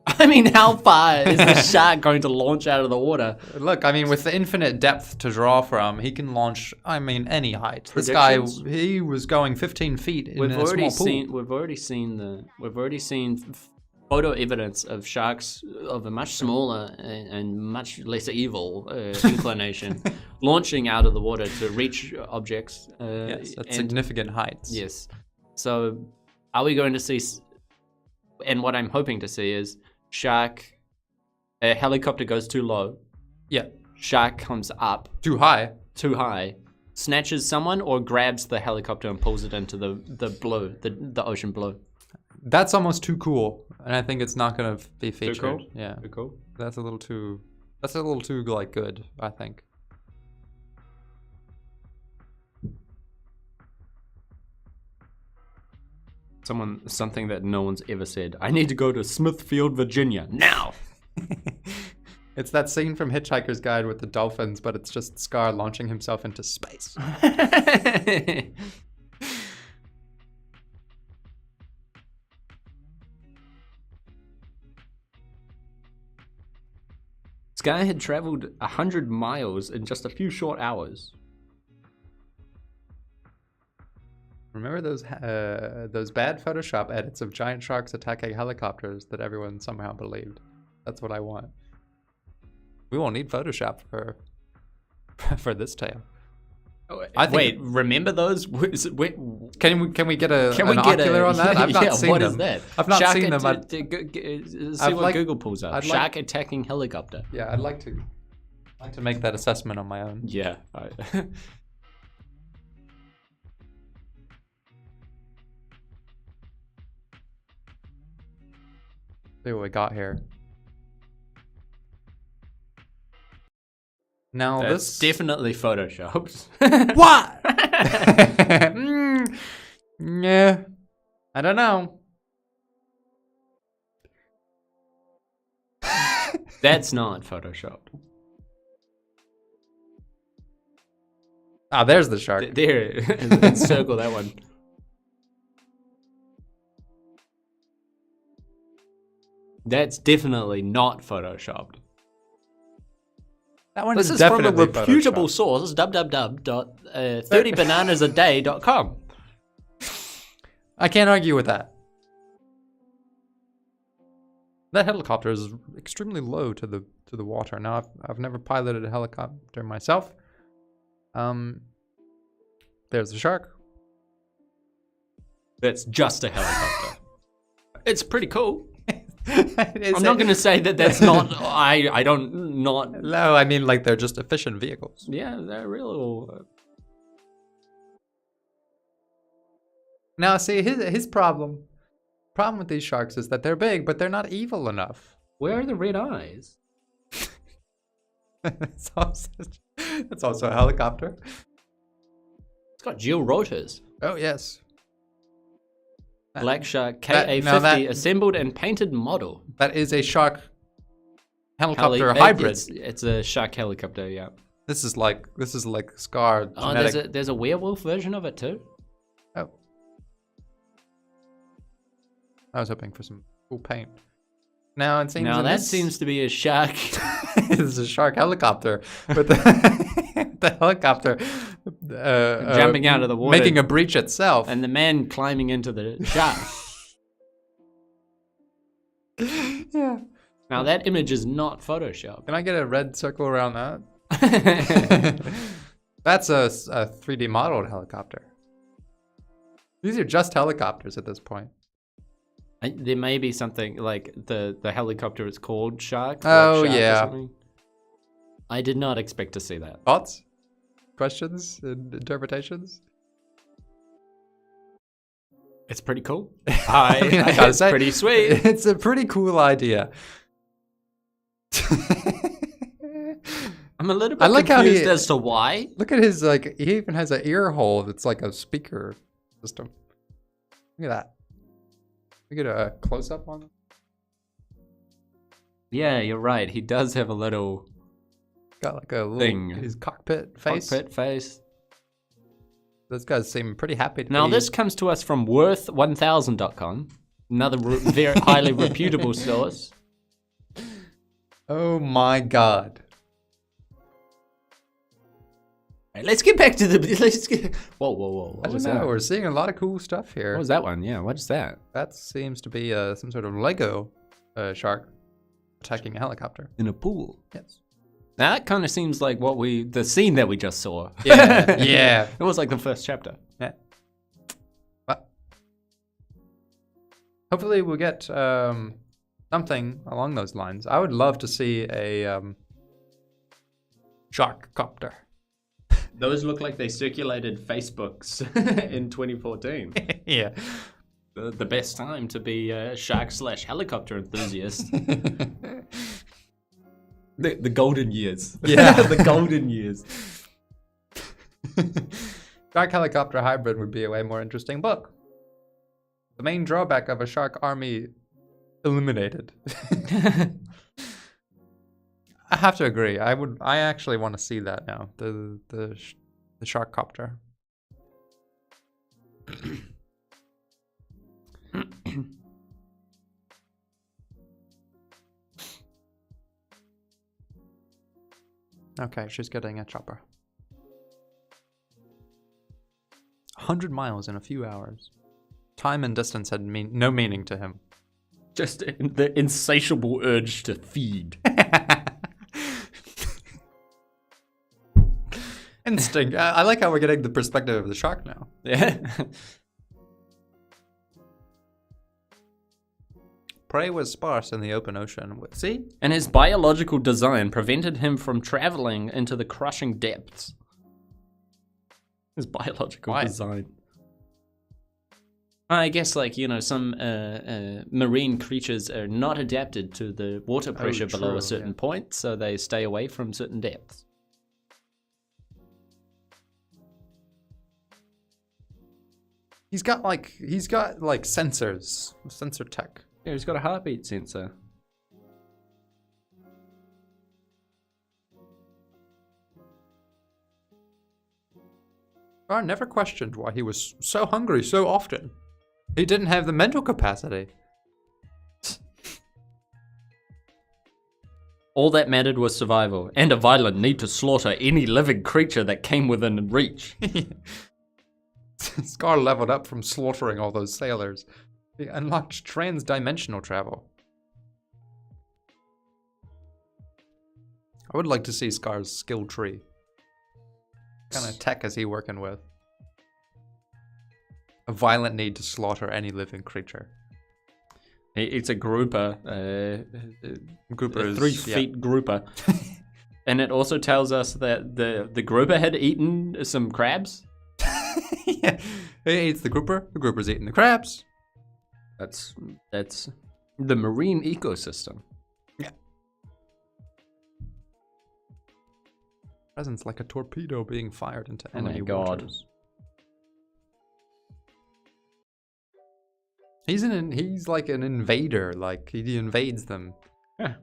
I mean, how far is the shark going to launch out of the water? Look, I mean, with the infinite depth to draw from, he can launch, I mean, any height. This guy, he was going 15 feet in a small pool. We've already seen photo evidence of sharks of a much smaller and much less evil inclination launching out of the water to reach objects. Yes, at significant heights. Yes. So, are we going to see? And what I'm hoping to see is a helicopter goes too low. Yeah. Shark comes up Too high. snatches someone, or grabs the helicopter and pulls it into the ocean blue. That's almost too cool, and I think it's not going to be featured. Too cool? Yeah. Too cool. That's a little too like good, I think. Something that no one's ever said. I need to go to Smithfield, Virginia now. It's that scene from Hitchhiker's Guide with the dolphins, but it's just Scar launching himself into space. Sky had traveled 100 miles in just a few short hours. Remember those bad Photoshop edits of giant sharks attacking helicopters that everyone somehow believed? That's what I want. We won't need Photoshop for this tale. Wait, remember those? Can we get an ocular on that? I've not seen what them. is that? I've not seen them. See what Google pulls up. Shark attacking helicopter. Yeah, I'd like to make that assessment on my own. Yeah. See what we got here. Now That's definitely photoshopped. What? Yeah. I don't know. That's not photoshopped. Ah, there's the shark. There, let's circle that one. That's definitely not photoshopped. That one This is from a reputable source, www.30bananasaday.com. I can't argue with that. That helicopter is extremely low to the water. Now I've never piloted a helicopter myself. There's the shark. That's just a helicopter. It's pretty cool. I'm not going to say that that's not. I don't not. No, I mean like they're just efficient vehicles. Yeah, they're real. Now, see, his problem with these sharks is that they're big, but they're not evil enough. Where are the red eyes? It's also a helicopter. It's got dual rotors. Oh, yes. Black Shark that- KA50 now that- assembled and painted model. That is a shark helicopter hybrid. It's a shark helicopter, yeah. This is like Scar Oh, genetic. there's a werewolf version of it too. Oh. I was hoping for some cool paint. Now it seems. Now that seems to be a shark. This is a shark helicopter, but the, the helicopter Jumping out of the water. making a breach itself. And the man climbing into the shark. Yeah. Now that image is not Photoshop. Can I get a red circle around that? That's a 3D modeled helicopter. These are just helicopters at this point. There may be something like the helicopter is called Shark. Oh, Black Shark or yeah. something. I did not expect to see that. Thoughts? Questions? Interpretations? It's pretty cool. I mean, I gotta It's say, pretty sweet. It's a pretty cool idea. I'm a little I bit like how confused he- as to why. Look at his, like, he even has an ear hole that's like a speaker system. Look at that. We get a close up on it. Yeah, you're right. He does have a little Got like a little Thing. his cockpit face. cockpit face. Those guys seem pretty happy to Now be. this comes to us from worth1000.com, another very highly reputable source. Oh my god. Right, let's get back to the. Let's get. Whoa! I What don't was know. that? We're seeing a lot of cool stuff here. What was that one? Yeah, what is that? That seems to be some sort of Lego shark attacking a helicopter. In a pool. Yes. Now that kind of seems like the scene that we just saw. Yeah. Yeah. It was like the first chapter. Yeah. But hopefully we'll get something along those lines. I would love to see a shark copter. Those look like they circulated Facebooks in 2014. Yeah. The best time to be a shark/helicopter enthusiast. The golden years. Yeah. The golden years. Shark helicopter hybrid would be a way more interesting book. The main drawback of a shark army eliminated. I have to agree. I actually want to see that now. The shark copter. Okay, she's getting a chopper. 100 miles in a few hours. Time and distance had no meaning to him. Just the insatiable urge to feed. Instinct. I like how we're getting the perspective of the shark now. Yeah. Prey was sparse in the open ocean. See? And his biological design prevented him from traveling into the crushing depths. His biological Why? design. I guess, like, some marine creatures are not adapted to the water pressure below true, a certain yeah. point, so they stay away from certain depths. He's got sensors, sensor tech. Yeah, he's got a heartbeat sensor. I never questioned why he was so hungry so often. He didn't have the mental capacity. All that mattered was survival, and a violent need to slaughter any living creature that came within reach. Scar leveled up from slaughtering all those sailors. He unlocked trans-dimensional travel. I would like to see Scar's skill tree. What kind of tech is he working with? A violent need to slaughter any living creator. It's a grouper. Grouper A is- 3 yeah. feet grouper. And it also tells us that the grouper had eaten some crabs. Yeah. He eats the grouper's eating the crabs. That's the marine ecosystem. Yeah. Presence like a torpedo being fired into Oh my enemy God. waters. He's like an invader, like he invades them. Yeah.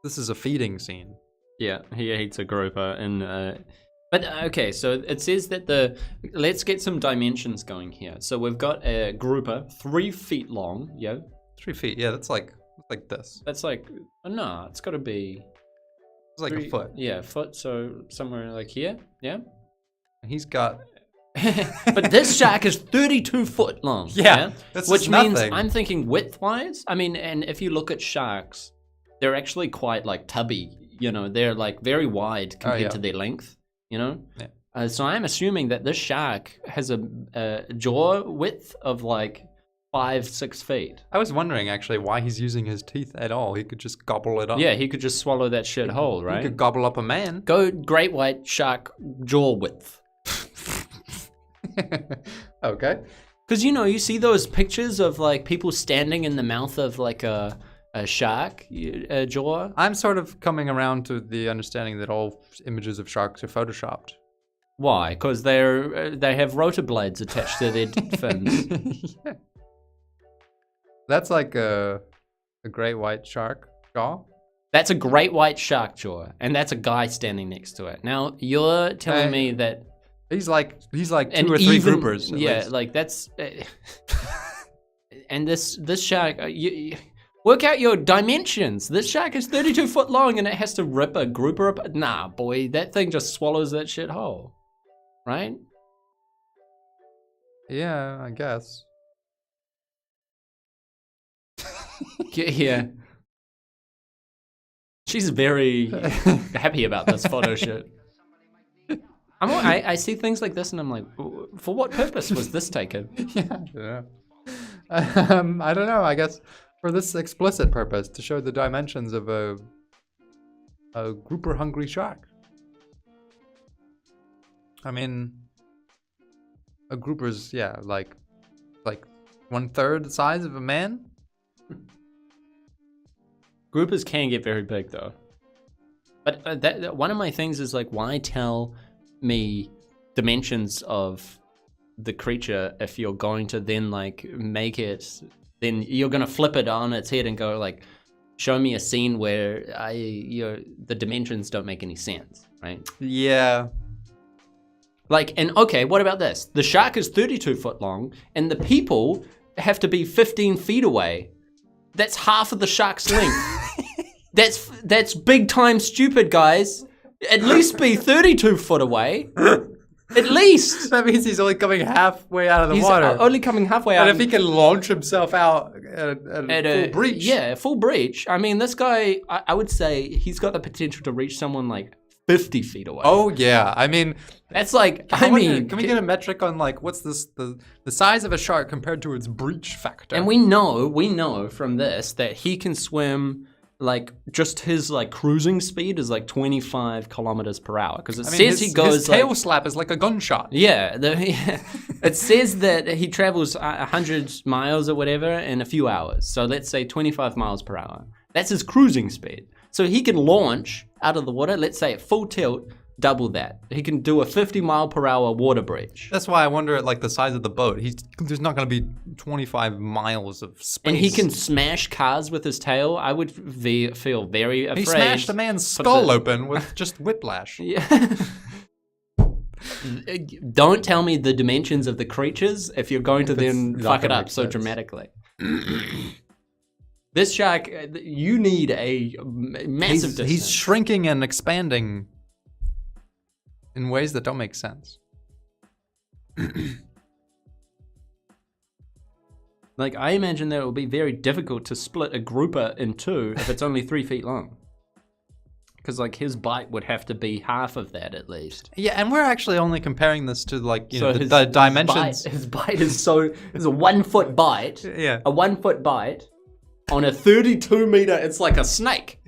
This is a feeding scene. Yeah, he eats a grouper and but okay, so it says that let's get some dimensions going here. So we've got a grouper 3 feet long, yeah. 3 feet, yeah, that's like this. That's like no, it's gotta be It's like a foot. Yeah, foot, so somewhere like here, yeah. He's got But this shark is 32 foot long. Yeah, that's which just means nothing. I'm thinking width-wise. I mean, and if you look at sharks, they're actually quite like tubby. You know, they're like very wide compared to their length. You know, so I'm assuming that this shark has a jaw width of like 5-6 feet. I was wondering actually why he's using his teeth at all. He could just gobble it up. Yeah, he could just swallow that shit whole, right? He could gobble up a man. Go great white shark jaw width. Okay. Because, you know, you see those pictures of, like, people standing in the mouth of, like, a shark jaw? I'm sort of coming around to the understanding that all images of sharks are photoshopped. Why? Because they have rotor blades attached to their fins. Yeah. That's like a great white shark jaw. That's a great white shark jaw, and that's a guy standing next to it. Now, you're telling me that... He's like 2 and or 3 even, groupers. At yeah, least. like that's... and this shark... you work out your dimensions. This shark is 32 foot long, and it has to rip a grouper up. Nah, boy, that thing just swallows that shit whole. Right? Yeah, I guess. Yeah. She's very happy about this photo shoot. I see things like this and I'm like, for what purpose was this taken? Yeah. I don't know. I guess for this explicit purpose, to show the dimensions of a grouper-hungry shark. I mean, a grouper's like 1/3 the size of a man. Groupers can get very big though. But that one of my things is like, why tell me dimensions of the creature if you're going to then like make it, then you're gonna flip it on its head and go like, show me a scene where the dimensions don't make any sense, right? Yeah. Like, and okay, what about this? The shark is 32 foot long and the people have to be 15 feet away. That's half of the shark's length. That's big time stupid, guys. At least be 32 foot away. At least. That means he's only coming halfway out of the water. He's only coming halfway out. And if he can launch himself out at a full breach. Yeah, full breach. I mean, this guy, I would say he's got the potential to reach someone like 50 feet away. Oh, yeah. I mean... That's like, can we get a metric on like, what's this, the size of a shark compared to its breach factor? And we know from this that he can swim... Like, just his, like, cruising speed is, like, 25 kilometers per hour. Because it says he goes, his tail slap is like a gunshot. Yeah. It says that he travels 100 miles or whatever in a few hours. So let's say 25 miles per hour. That's his cruising speed. So he can launch out of the water, let's say at full tilt, double that. He can do a 50 mile per hour water breach. That's why I wonder at like the size of the boat. There's not going to be 25 miles of space. And he can smash cars with his tail. I would feel very afraid. He smashed a man's skull open with just whiplash. Yeah. Don't tell me the dimensions of the creatures if you're going to then fuck it up so dramatically. This shark, you need a massive distance. He's shrinking and expanding in ways that don't make sense. Like, I imagine that it will be very difficult to split a grouper in two if it's only 3 feet long. Because, like, his bite would have to be half of that at least. Yeah, and we're actually only comparing this to, like, you know, the dimensions. His bite is a 1 foot bite. Yeah. A 1 foot bite on a 32 meter, it's like a snake.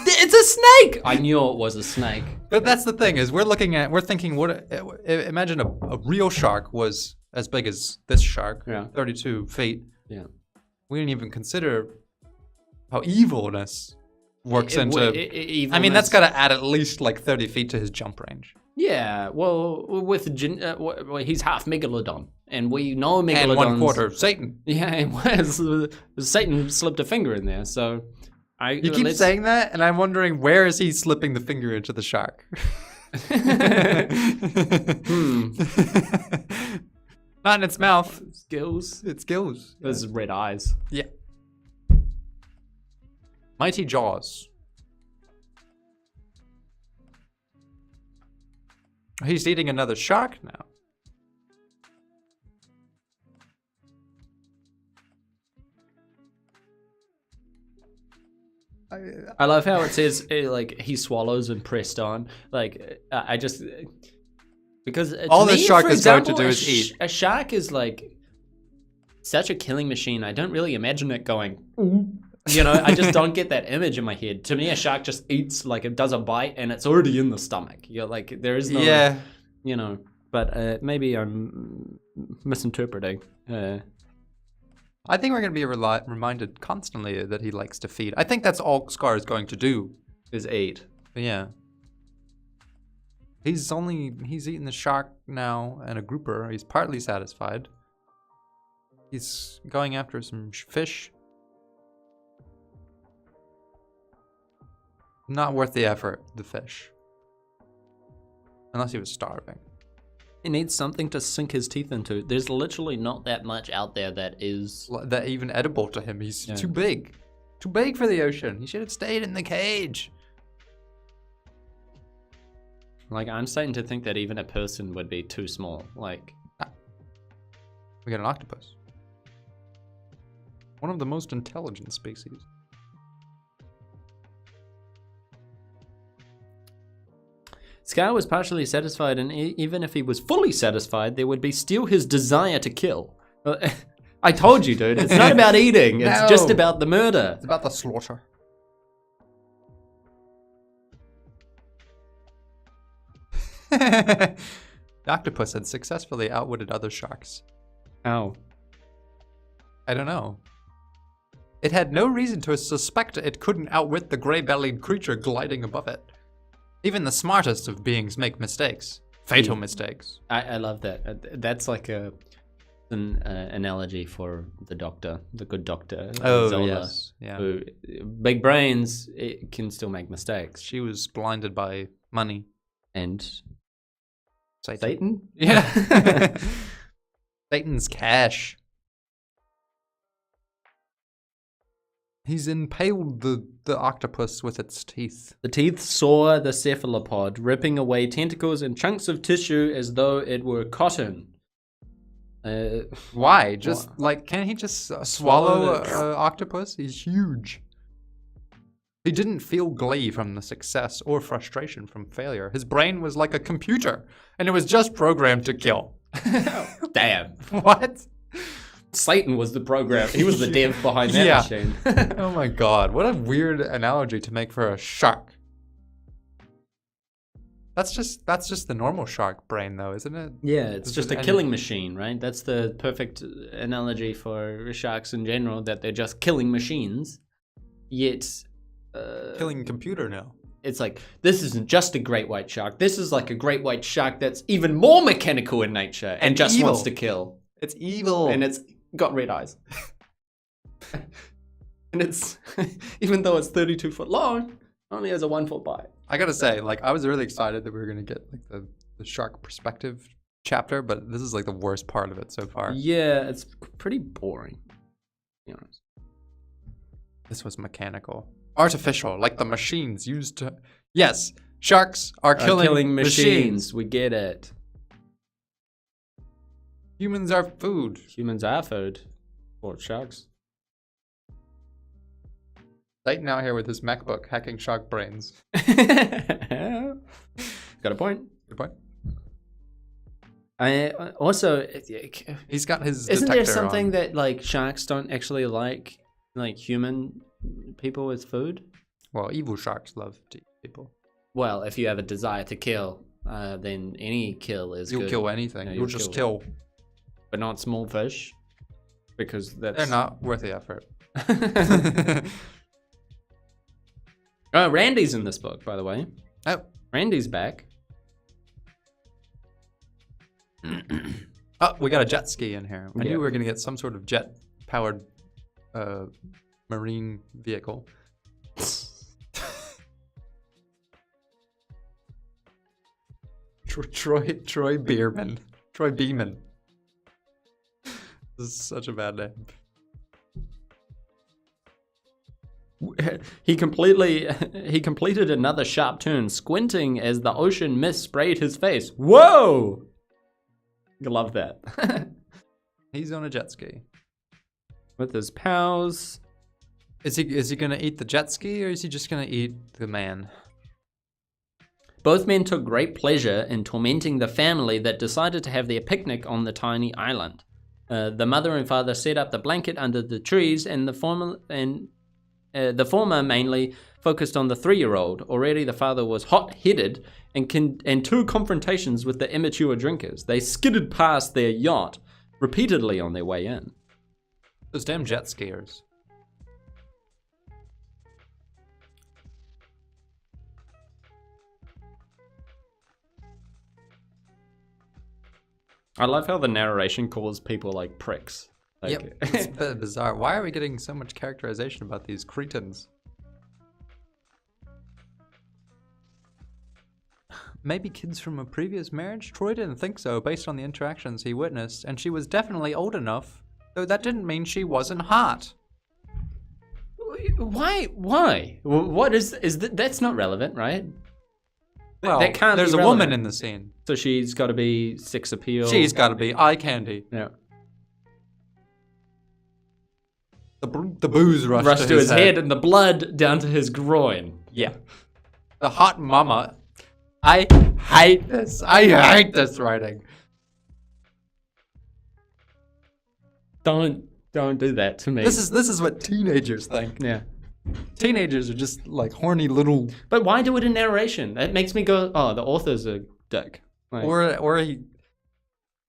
It's a snake! I knew it was a snake. But that's the thing is we're thinking imagine a real shark was as big as this shark, 32 feet. Yeah. We didn't even consider how evilness works into. I mean, Evilness. that's got to add at least like 30 feet to his jump range. Yeah, well, he's half megalodon, and we know megalodons. And 1/4 Satan. Yeah, it was. Satan slipped a finger in there, so. You keep saying that, and I'm wondering where is he slipping the finger into the shark? Not in its mouth. Gills. It's gills. Those red eyes. Yeah. Mighty jaws. He's eating another shark now. I love how it says like he swallows and pressed on. Like I just because all to the me, shark for is going to example, do is eat. A shark is like such a killing machine. I don't really imagine it going. You know, I just don't get that image in my head. To me, a shark just eats, like it does a bite and it's already in the stomach. You're like, there is no, you know. But maybe I'm misinterpreting. I think we're going to be reminded constantly that he likes to feed. I think that's all Scar is going to do. Is eat. Yeah. He's eaten the shark now and a grouper. He's partly satisfied. He's going after some fish. Not worth the effort, the fish. Unless he was starving. He needs something to sink his teeth into. There's literally not that much out there that is... that even edible to him. He's too big. Too big for the ocean. He should have stayed in the cage. Like, I'm starting to think that even a person would be too small. Like... We got an octopus. One of the most intelligent species. Scar was partially satisfied, and even if he was fully satisfied, there would be still his desire to kill. I told you, dude. It's not about eating. It's just about the murder. It's about the slaughter. The octopus had successfully outwitted other sharks. How? I don't know. It had no reason to suspect it couldn't outwit the gray-bellied creature gliding above it. Even the smartest of beings make mistakes. Fatal mistakes. I love that. That's like an analogy for the doctor, the good doctor. Zola, yes. Yeah. Who, big brains, it can still make mistakes. She was blinded by money. And Satan? Satan? Yeah. Satan's cash. He's impaled the octopus with its teeth. The teeth saw the cephalopod, ripping away tentacles and chunks of tissue as though it were cotton. Why? Just like, can't he just swallow an octopus? He's huge. He didn't feel glee from the success or frustration from failure. His brain was like a computer, and it was just programmed to kill. Damn. What? Satan was the program. He was the dev behind that machine. Oh my god, what a weird analogy to make for a shark. That's just the normal shark brain though, isn't it? Yeah, it's just a killing machine, right? That's the perfect analogy for sharks in general, that they're just killing machines. Yet killing computer now. It's like, this isn't just a great white shark. This is like a great white shark that's even more mechanical in nature and just evil. wants to kill. It's evil. And it's got red eyes. And it's, even though it's 32 foot long, only has a 1 foot bite. I gotta say, like, I was really excited that we were gonna get like the shark perspective chapter, but this is like the worst part of it so far. Yeah, it's pretty boring, to be honest. This was mechanical. Artificial, like the machines used to... Yes, sharks are killing machines. We get it. Humans are food. Humans are food. Or sharks. Satan out here with his MacBook hacking shark brains. Got a point. Good point. I also... He's got his Isn't there detector something on. that like sharks don't actually like human people as food? Well, evil sharks love to eat people. Well, if you have a desire to kill, then any kill is You'll good. kill anything. No, You'll just kill. But not small fish, because that's... They're not worth the effort. Oh, Randy's in this book, by the way. Oh. Randy's back. Oh, we got a jet ski in here. I Yeah. knew we were going to get some sort of jet-powered marine vehicle. Troy Beerman. Troy Beeman. This is such a bad name. He completed another sharp turn, squinting as the ocean mist sprayed his face. Whoa! I love that. He's on a jet ski. With his pals. Is he gonna eat the jet ski or is he just gonna eat the man? Both men took great pleasure in tormenting the family that decided to have their picnic on the tiny island. The mother and father set up the blanket under the trees, and the former mainly focused on the 3-year-old. Already the father was hot-headed and two confrontations with the immature drinkers. They skidded past their yacht repeatedly on their way in. Those damn jet skiers. I love how the narration calls people like pricks. Like, Yep, it's a bit bizarre. Why are we getting so much characterization about these cretins? Maybe kids from a previous marriage? Troy didn't think so based on the interactions he witnessed, and she was definitely old enough, though that didn't mean she wasn't hot. Why? What is that's not relevant, right? Well, that can't there's be a woman relevant. in the scene. So she's got to be sex appeal. She's got to be eye candy. Yeah. The booze rushed to his head and the blood down to his groin. Yeah. The hot mama. I hate this. I hate this writing. Don't do that to me. This is what teenagers think. Yeah. Teenagers are just like horny little. But why do it in narration? That makes me go, oh, the author's a dick. Like, Or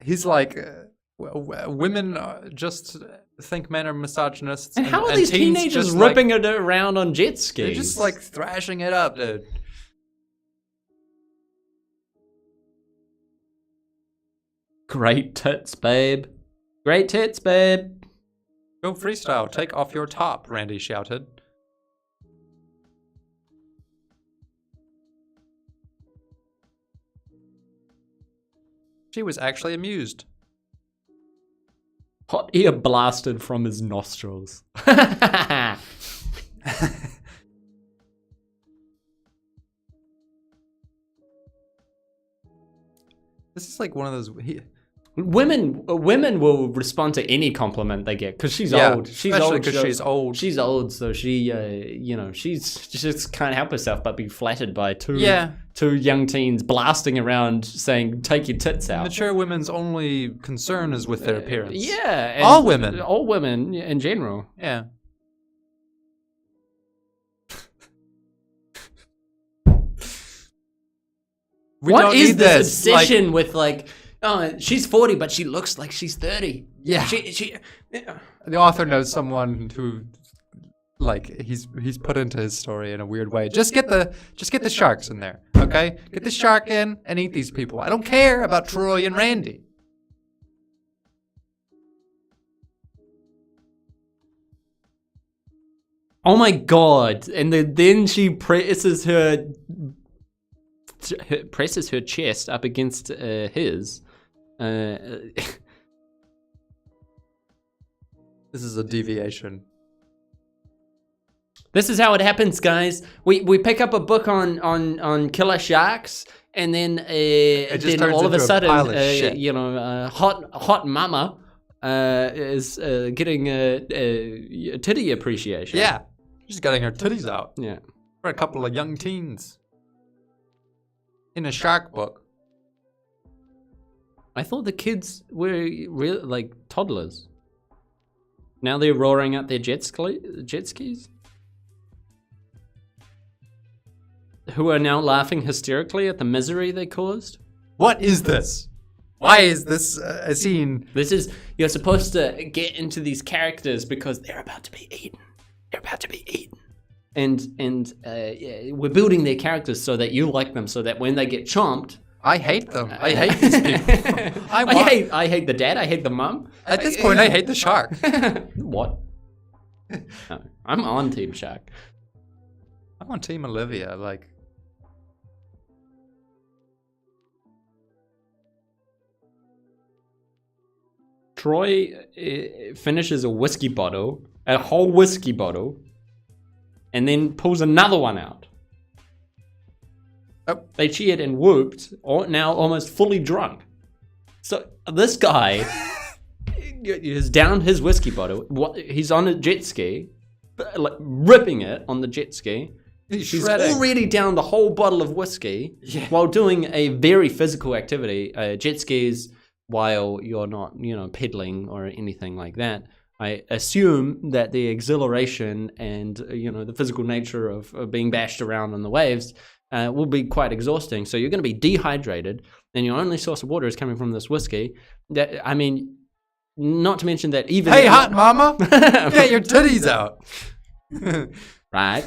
he's like, women just think men are misogynists. and how are these teens teenagers just, ripping it around on jet skis? They're just like thrashing it up, dude. Great tits, babe. Great tits, babe. Go freestyle. Take off your top, Randy shouted. She was actually amused. Hot air blasted from his nostrils. This is like one of those. Women will respond to any compliment they get because she's old. She's especially old because she's old. She's old, so she just can't help herself but be flattered by two young teens blasting around saying "take your tits out." Mature women's only concern is with their appearance. Yeah, and all women in general. Yeah. What is this obsession with like? Oh, she's 40, but she looks like she's 30. Yeah. The author knows someone who, like, he's put into his story in a weird way. Just get the sharks in there, okay? Get the shark in and eat these people. I don't care about Troy and Randy. Oh my god! And then she presses her chest up against his. This is a deviation. This is how it happens, guys. We pick up a book on killer sharks, and then all of a sudden, hot mama is getting titty appreciation. Yeah, she's getting her titties out. Yeah, for a couple of young teens in a shark book. I thought the kids were real, like toddlers. Now they're roaring out their jet skis. who are now laughing hysterically at the misery they caused. What is this? Why is this a scene? This is, you're supposed to get into these characters because they're about to be eaten. They're about to be eaten. And yeah, we're building their characters so that you like them, so that when they get chomped... I hate them. I hate these people. I hate the dad. I hate the mum. At this point, I hate the shark. What? No, I'm on Team Shark. I'm on Team Olivia, like... Troy finishes a whiskey bottle, a whole whiskey bottle, and then pulls another one out. Oh. They cheered and whooped, now almost fully drunk. So this guy is down his whiskey bottle. He's on a jet ski, like ripping it on the jet ski. He's already down the whole bottle of whiskey while doing a very physical activity. Jet skis, while you're not, pedaling or anything like that. I assume that the exhilaration and, the physical nature of being bashed around on the waves will be quite exhausting. So you're going to be dehydrated, and your only source of water is coming from this whiskey. Not to mention that even... Hey, hot mama! Get your titties out! Right.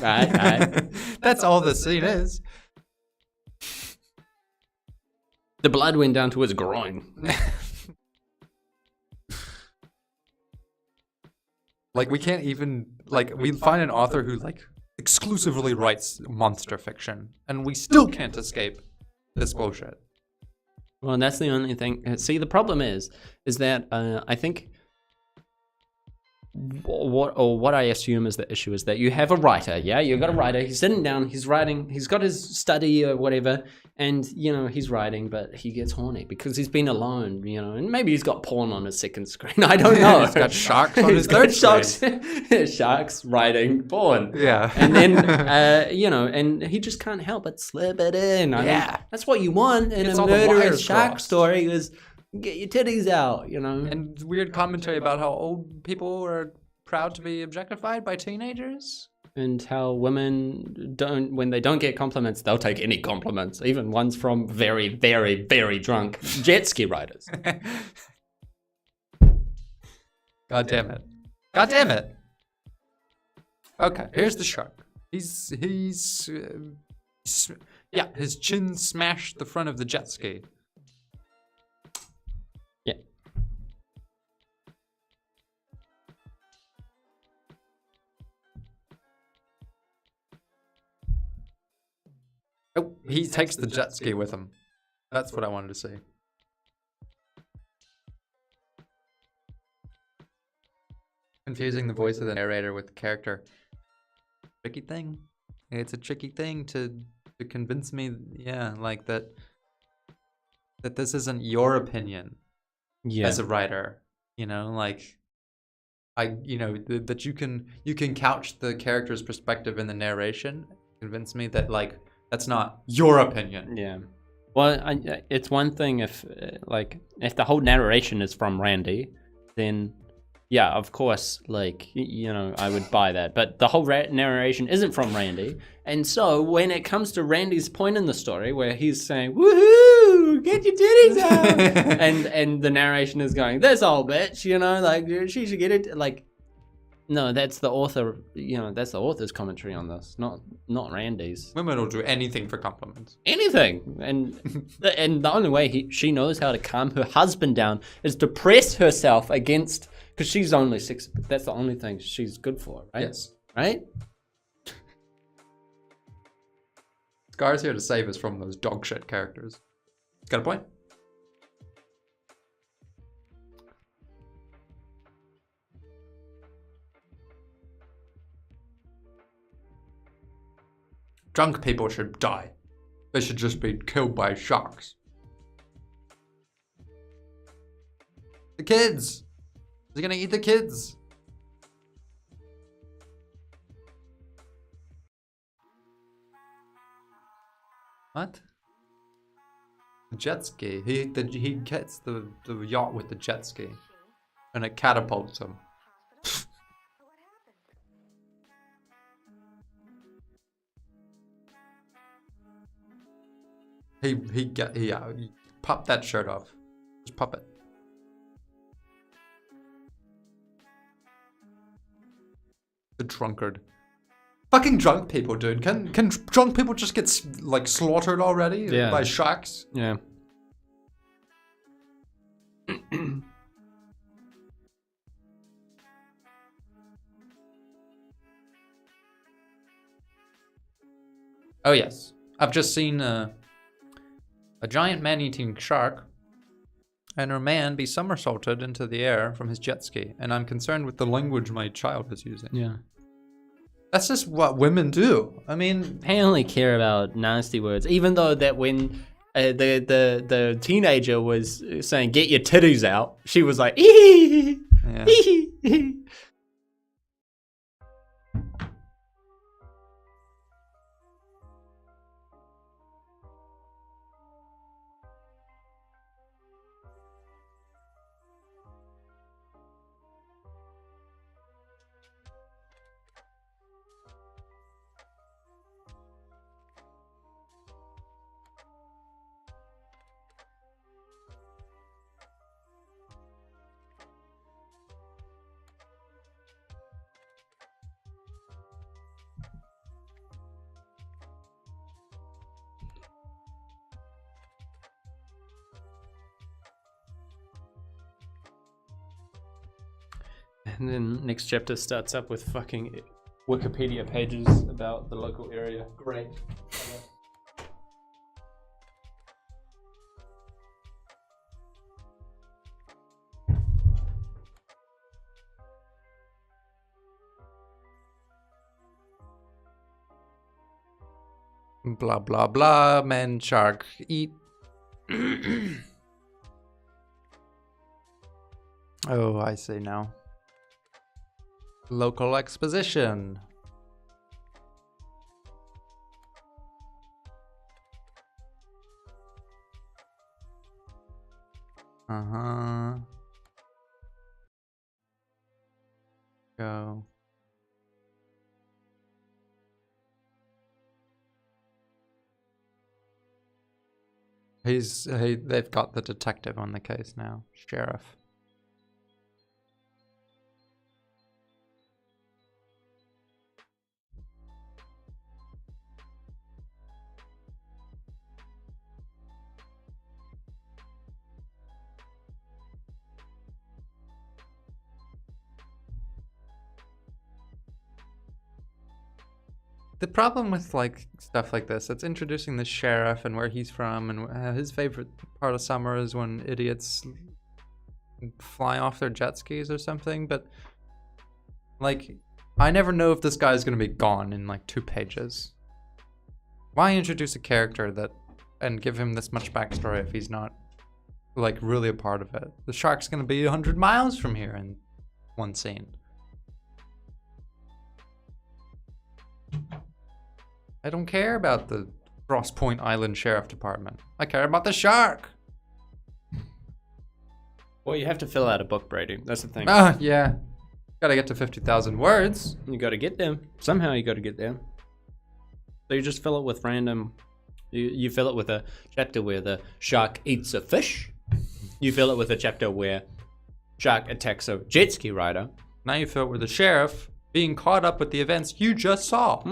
That's all the scene is. The blood went down to his groin. Like, we can't even... Like, we find an author who, like, exclusively writes monster fiction, and we still can't escape this bullshit. Well, that's the only thing. See, the problem is that I think what I assume is the issue is that you have a writer, yeah? You've got a writer, he's sitting down, he's writing, he's got his study or whatever, and, he's writing, but he gets horny because he's been alone, and maybe he's got porn on his second screen, I don't know. He's got sharks on his third screen. Sharks writing porn. Yeah. And then, and he just can't help but slip it in. I mean, that's what you want in It's a all the murderous wires shark crossed. story is get your titties out, And weird commentary about how old people are proud to be objectified by teenagers. And how women when they don't get compliments, they'll take any compliments, even ones from very, very, very drunk jet ski riders. God damn it. God damn it. Okay, here's the shark. He's his chin smashed the front of the jet ski. Yeah. Oh, he takes the jet ski with him. That's what I wanted to see. Confusing the voice of the narrator with the character. Tricky thing. It's a tricky thing to convince me, like that this isn't your opinion as a writer. That you can couch the character's perspective in the narration. Convince me that that's not your opinion. Yeah. Well, it's one thing if the whole narration is from Randy, then yeah, of course, I would buy that. But the whole narration isn't from Randy. And so when it comes to Randy's point in the story where he's saying, woohoo, get your titties out. and the narration is going, this old bitch, she should get it. No, that's the author, that's the author's commentary on this, not Randy's. Women will do anything for compliments. Anything. And the only way she knows how to calm her husband down is to press herself against, because she's only 6, that's the only thing she's good for, right? Yes. Right? Scar's here to save us from those dog shit characters. Got a point? Drunk people should die. They should just be killed by sharks. The kids! Is he gonna eat the kids? What? The jet ski. He gets the yacht with the jet ski. And it catapults him. He pop that shirt off. Just pop it. The drunkard. Fucking drunk people, dude. Can drunk people just get like slaughtered already by sharks? Yeah. Oh yes, I've just seen a giant man-eating shark and her man be somersaulted into the air from his jet ski, and I'm concerned with the language my child is using. Yeah. That's just what women do. I mean, I only care about nasty words, even though that when the teenager was saying "get your titties out," she was like, "Ee." yeah. And then next chapter starts up with fucking Wikipedia pages about the local area. Great. Blah blah blah. Man shark eat. Oh, I see now. Local exposition. Uh-huh. Go. They've got the detective on the case now. Sheriff. The problem with like stuff like this, it's introducing the sheriff and where he's from, and his favorite part of summer is when idiots fly off their jet skis or something. But like, I never know if this guy's gonna be gone in like 2 pages. Why introduce a character and give him this much backstory if he's not like really a part of it? The shark's gonna be 100 miles from here in one scene. I don't care about the Ross Point Island Sheriff Department. I care about the shark. Well, you have to fill out a book, Brady. That's the thing. Ah, yeah. Gotta get to 50,000 words. You got to get them. Somehow you got to get them. So you just fill it with random. You fill it with a chapter where the shark eats a fish. You fill it with a chapter where shark attacks a jet ski rider. Now you fill it with the sheriff being caught up with the events you just saw.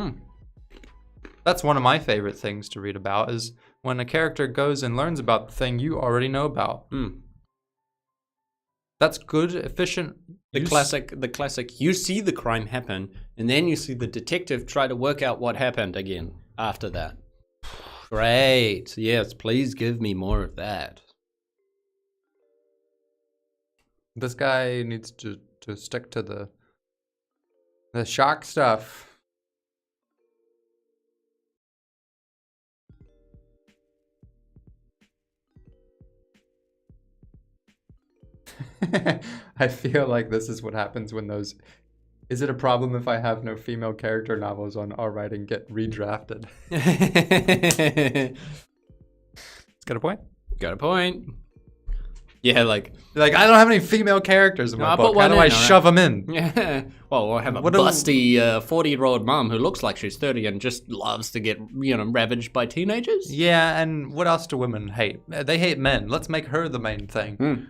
That's one of my favorite things to read about, is when a character goes and learns about the thing you already know about. That's good, efficient. The classic. You see the crime happen, and then you see the detective try to work out what happened again after that. Great. Yes, please give me more of that. This guy needs to stick to the shark stuff. I feel like this is what happens when those... Is it a problem if I have no female character novels on our writing get redrafted? It's got a point. Got a point. Yeah, like Like, I don't have any female characters in my I book. put How one do in, I alright. shove them in? yeah. Well, we'll have a What do- busty 40-year-old mom who looks like she's 30 and just loves to get ravaged by teenagers. Yeah, and what else do women hate? They hate men. Let's make her the main thing.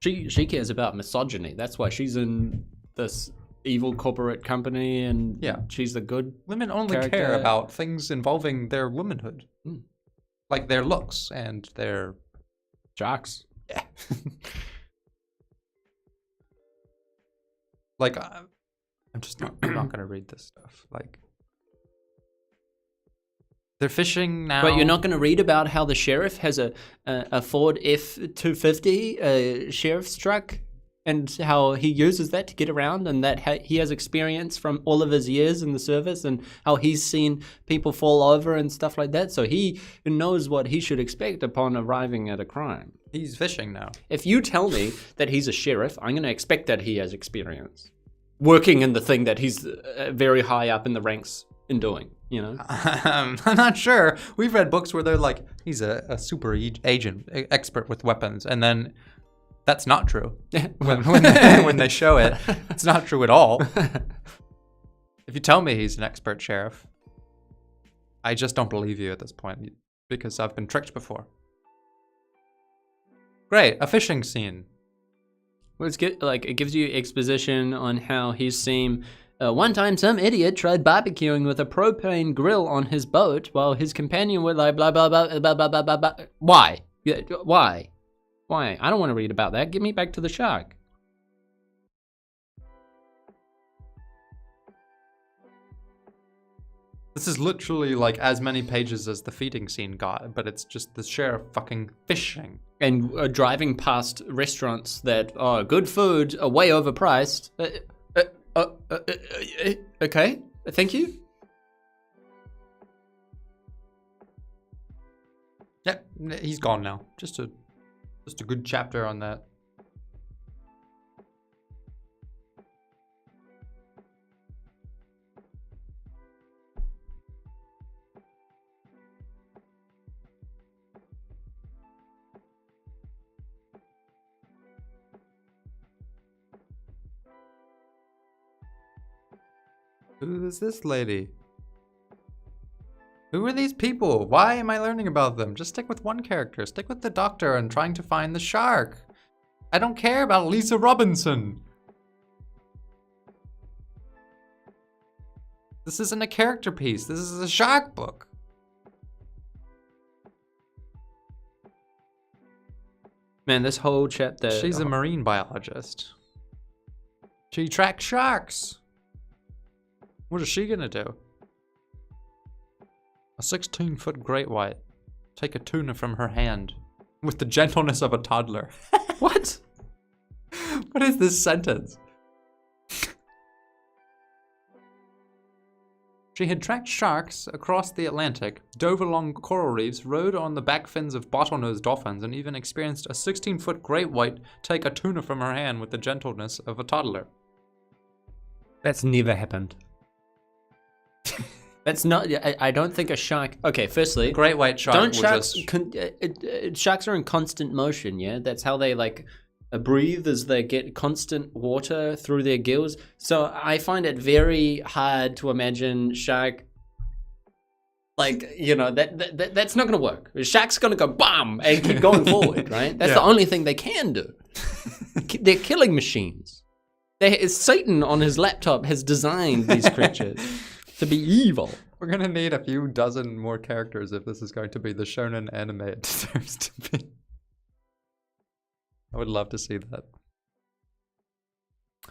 She cares about misogyny. That's why she's in this evil corporate company, and she's the good. Women only care character. about things involving their womanhood. Like their looks and their... Sharks. Yeah. Like, I'm just not, I'm not going to read this stuff. Like, they're fishing now. But you're not going to read about how the sheriff has a Ford F-250 sheriff's truck, and how he uses that to get around, and that he has experience from all of his years in the service, and how he's seen people fall over and stuff like that. So he knows what he should expect upon arriving at a crime. He's fishing now. If you tell me that he's a sheriff, I'm going to expect that he has experience working in the thing that he's very high up in the ranks in doing, I'm not sure. We've read books where they're like, he's a super agent, expert with weapons, and then that's not true. when they show it, it's not true at all. If you tell me he's an expert sheriff, I just don't believe you at this point, because I've been tricked before. Great, a fishing scene. Well, it gives you exposition on how he's seen. One time, some idiot tried barbecuing with a propane grill on his boat while his companion would like blah blah blah blah blah blah blah. Blah. Why? Why? Why? I don't want to read about that. Get me back to the shark. This is literally like as many pages as the feeding scene got, but it's just the sheriff fucking fishing. And driving past restaurants that are good food, are way overpriced. Okay, thank you. Yep, he's gone now. Just a good chapter on that. Who is this lady? Who are these people? Why am I learning about them? Just stick with one character. Stick with the doctor and trying to find the shark. I don't care about Lisa Robinson. This isn't a character piece. This is a shark book. Man, this whole chapter... She's a marine biologist. She tracks sharks. What is she gonna do? A 16-foot great white. Take a tuna from her hand with the gentleness of a toddler. What? What is this sentence? She had tracked sharks across the Atlantic, dove along coral reefs, rode on the back fins of bottlenose dolphins, and even experienced a 16-foot great white take a tuna from her hand with the gentleness of a toddler. That's never happened. That's not. I don't think a shark. Okay, firstly, Great white shark. don't sharks? Sharks are in constant motion. Yeah, that's how they breathe, as they get constant water through their gills. So I find it very hard to imagine shark. That's not going to work. A shark's going to go bam and keep going forward, right? That's the only thing they can do. They're killing machines. Satan on his laptop has designed these creatures to be evil. We're gonna need a few dozen more characters if this is going to be the shonen anime it deserves to be. I would love to see that.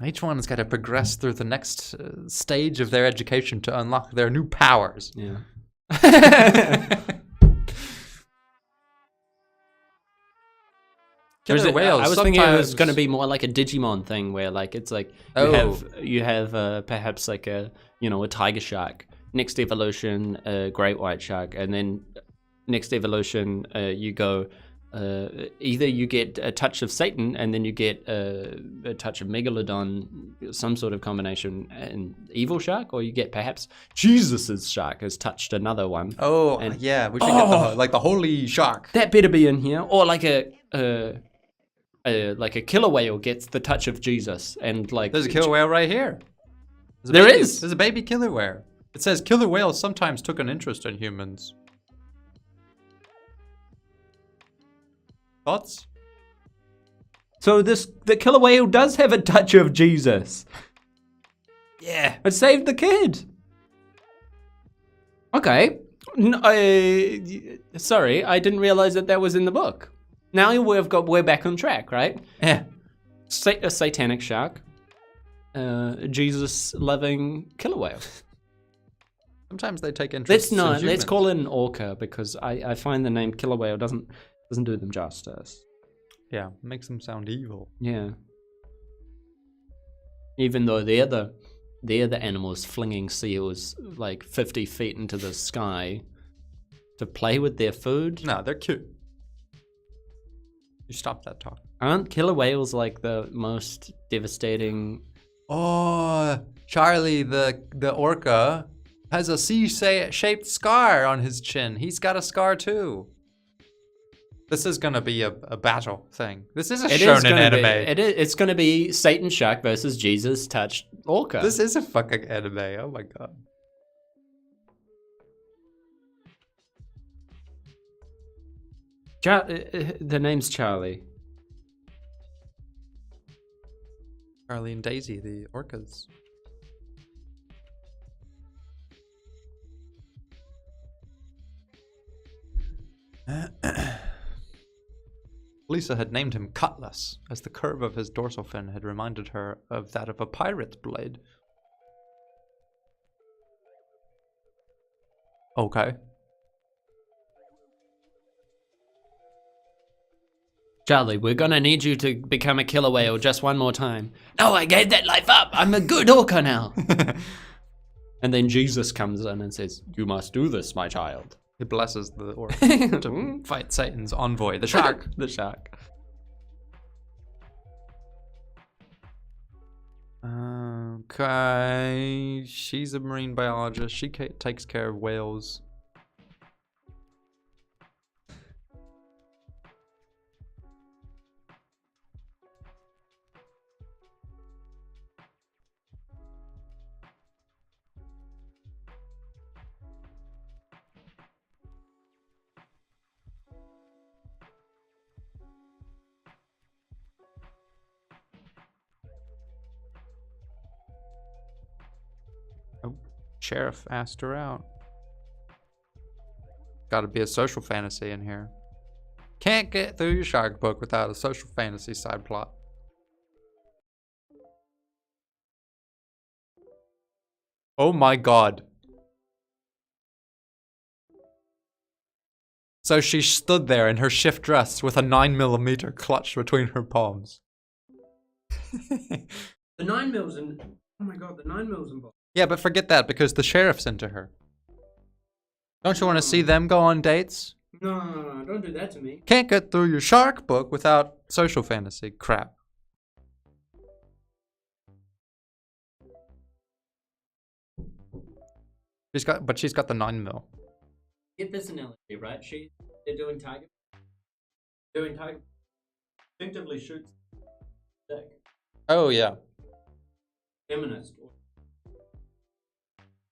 Each one has got to progress through the next stage of their education to unlock their new powers. Yeah. Killer whales. I was thinking it was sometimes- going to be more like a Digimon thing, where it's like you have perhaps like a tiger shark, next evolution a great white shark, and then next evolution you go either you get a touch of Satan and then you get a touch of Megalodon, some sort of combination, and evil shark, or you get perhaps Jesus's shark has touched another one. Oh, And- yeah. We should get the holy shark. That better be in here, or like a killer whale gets the touch of Jesus, and like There's a killer whale right here. There is. There's a baby killer whale. It says killer whales sometimes took an interest in humans. Thoughts? So the killer whale does have a touch of Jesus. Yeah. It saved the kid. Okay. Sorry, I didn't realize that was in the book. Now we're back on track, right? Yeah. A satanic shark. Jesus loving killer whale. Sometimes they take interest in humans. Let's call it an orca, because I find the name killer whale doesn't do them justice. Yeah, makes them sound evil. Yeah. Even though they're the animals flinging seals like 50 feet into the sky to play with their food. No, they're cute. You stop that talk. Aren't killer whales like the most devastating? Oh, Charlie, the orca has a C-shaped scar on his chin. He's got a scar too. This is gonna be a battle thing. This is a shonen anime. It's gonna be Satan shark versus Jesus touched orca. This is a fucking anime. Oh my god. The name's Charlie. Charlie and Daisy, the orcas. Lisa had named him Cutlass, as the curve of his dorsal fin had reminded her of that of a pirate's blade. Okay. Charlie, we're gonna need you to become a killer whale just one more time. No, I gave that life up. I'm a good orca now. And then Jesus comes in and says, "You must do this, my child." He blesses the orc to fight Satan's envoy, the shark. The shark. Okay, she's a marine biologist. She takes care of whales. Sheriff asked her out. Gotta be a social fantasy in here. Can't get through your shark book without a social fantasy side plot. Oh my god. So she stood there in her shift dress with a 9mm clutched between her palms. The 9mm in. Oh my god, the 9mm in. Yeah, but forget that because the sheriff's into her. Don't you want to see them go on dates? No, don't do that to me. Can't get through your shark book without social fantasy crap. She's got the 9mm. Get this analogy, right? They're doing tiger. Instinctively shoots. Dick. Oh yeah. Feminist.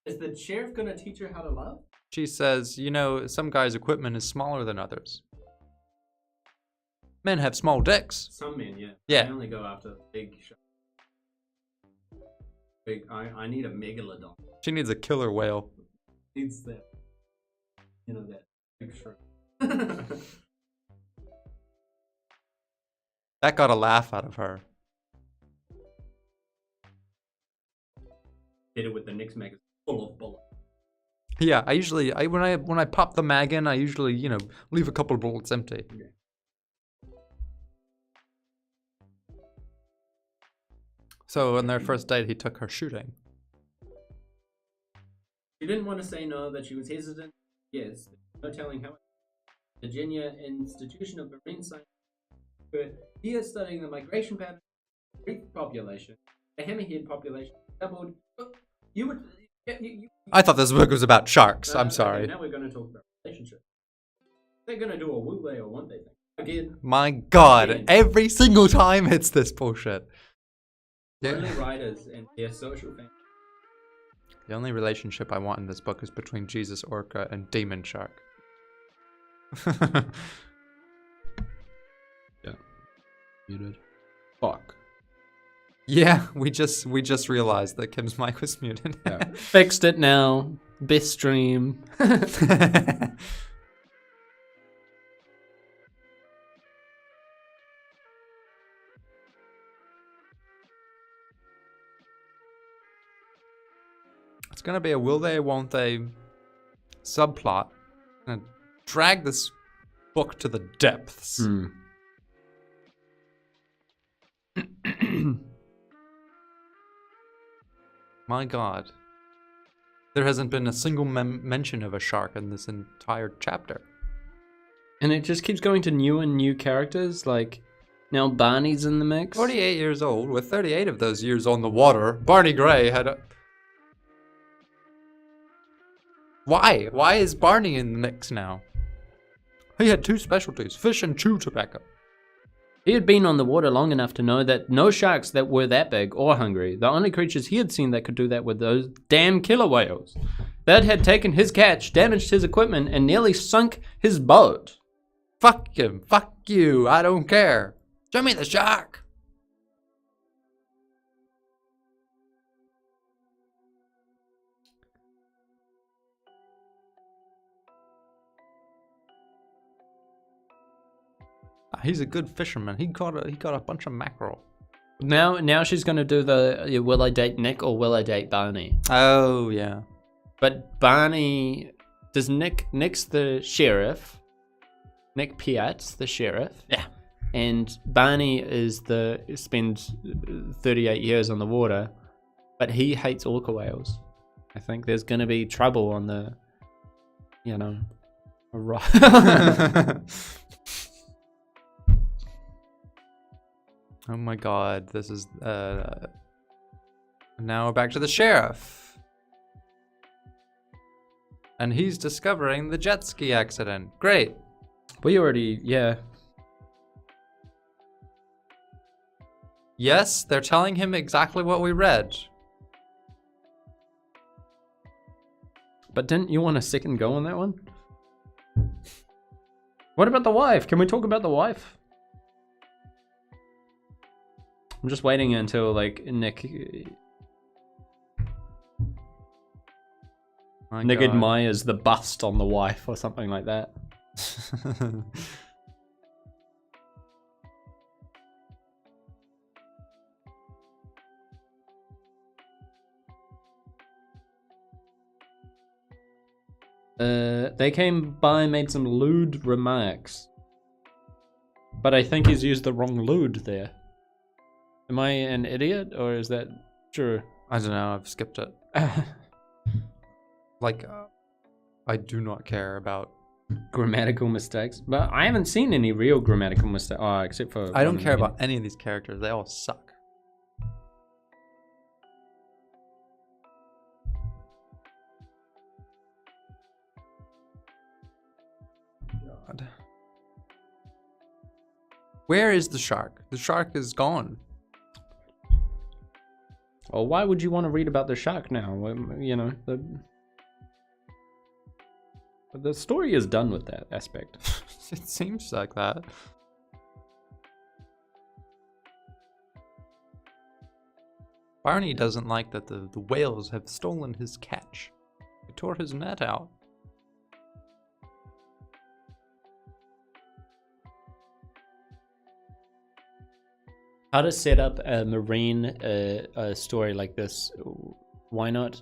Is the sheriff gonna teach her how to love? She says, you know, some guys' equipment is smaller than others. Men have small dicks. Some men, yeah. Yeah. I only go after big sharks. I need a megalodon. She needs a killer whale. Needs that. You know, that big shrimp. That got a laugh out of her. Hit it with the Knicks magazine full of bullets. Yeah, I usually when I pop the mag in, I usually, you know, leave a couple of bullets empty. Yeah. So on their first date, he took her shooting. She didn't want to say no, that she was hesitant. Yes, no telling how. Virginia Institution of Marine Science. He is studying the migration pattern of the reef population. The hammerhead population doubled. You would. I thought this book was about sharks. I'm sorry. Okay, now we're going to talk about relationships. They're going to do a will they or won't they thing. Again. My God, Again. every single time it's this bullshit. Only writers and their social family. The only relationship I want in this book is between Jesus Orca and Demon Shark. Yeah. Muted. Fuck. Yeah, we just realized that Kim's mic was muted. Yeah. Fixed it now. Best stream. It's gonna be a will they, won't they subplot. Gonna drag this book to the depths. My God. There hasn't been a single mention of a shark in this entire chapter. And it just keeps going to new and new characters. Like, now Barney's in the mix. 48 years old, with 38 of those years on the water, Barney Gray had a... Why? Why is Barney in the mix now? He had two specialties, fish and chew tobacco. He had been on the water long enough to know that no sharks that were that big or hungry. The only creatures he had seen that could do that were those damn killer whales. That had taken his catch, damaged his equipment, and nearly sunk his boat. Fuck him, fuck you, I don't care. Show me the shark. He's a good fisherman. He caught a bunch of mackerel. Now she's gonna do the will I date Nick or will I date Barney? Oh yeah. But Barney Nick's the sheriff. Nick Piat's the sheriff. Yeah. And Barney spends 38 years on the water, but he hates orca whales. I think there's gonna be trouble on the, a rock. Oh my God, this is now back to the sheriff. And he's discovering the jet ski accident. Great. Yeah. Yes, they're telling him exactly what we read. But didn't you want a second go on that one? What about the wife? Can we talk about the wife? I'm just waiting until Nick admires the bust on the wife or something like that. They came by, made some lewd remarks. But I think he's used the wrong lewd there. Am I an idiot, or is that true? I don't know, I've skipped it. I do not care about grammatical mistakes. But I haven't seen any real grammatical mistakes. Oh, except for... I don't care about any of these characters. They all suck. God. Where is the shark? The shark is gone. Well, why would you want to read about the shark now? The story is done with that aspect. It seems like that. Barney doesn't like that the whales have stolen his catch. They tore his net out. How to set up a marine story like this? Why not?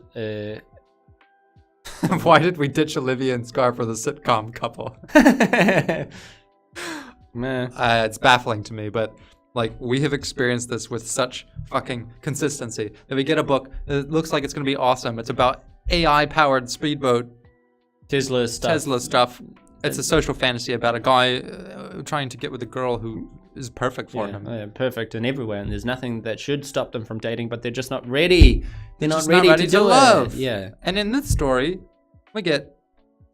Why did we ditch Olivia and Scar for the sitcom couple? It's baffling to me, but we have experienced this with such fucking consistency. If we get a book, it looks like it's going to be awesome. It's about AI-powered speedboat Tesla stuff. It's a social fantasy about a guy trying to get with a girl who is perfect for him. Perfect in everywhere, and there's nothing that should stop them from dating, but they're just not ready. They're not just ready, not to do love. it. Yeah. And in this story, we get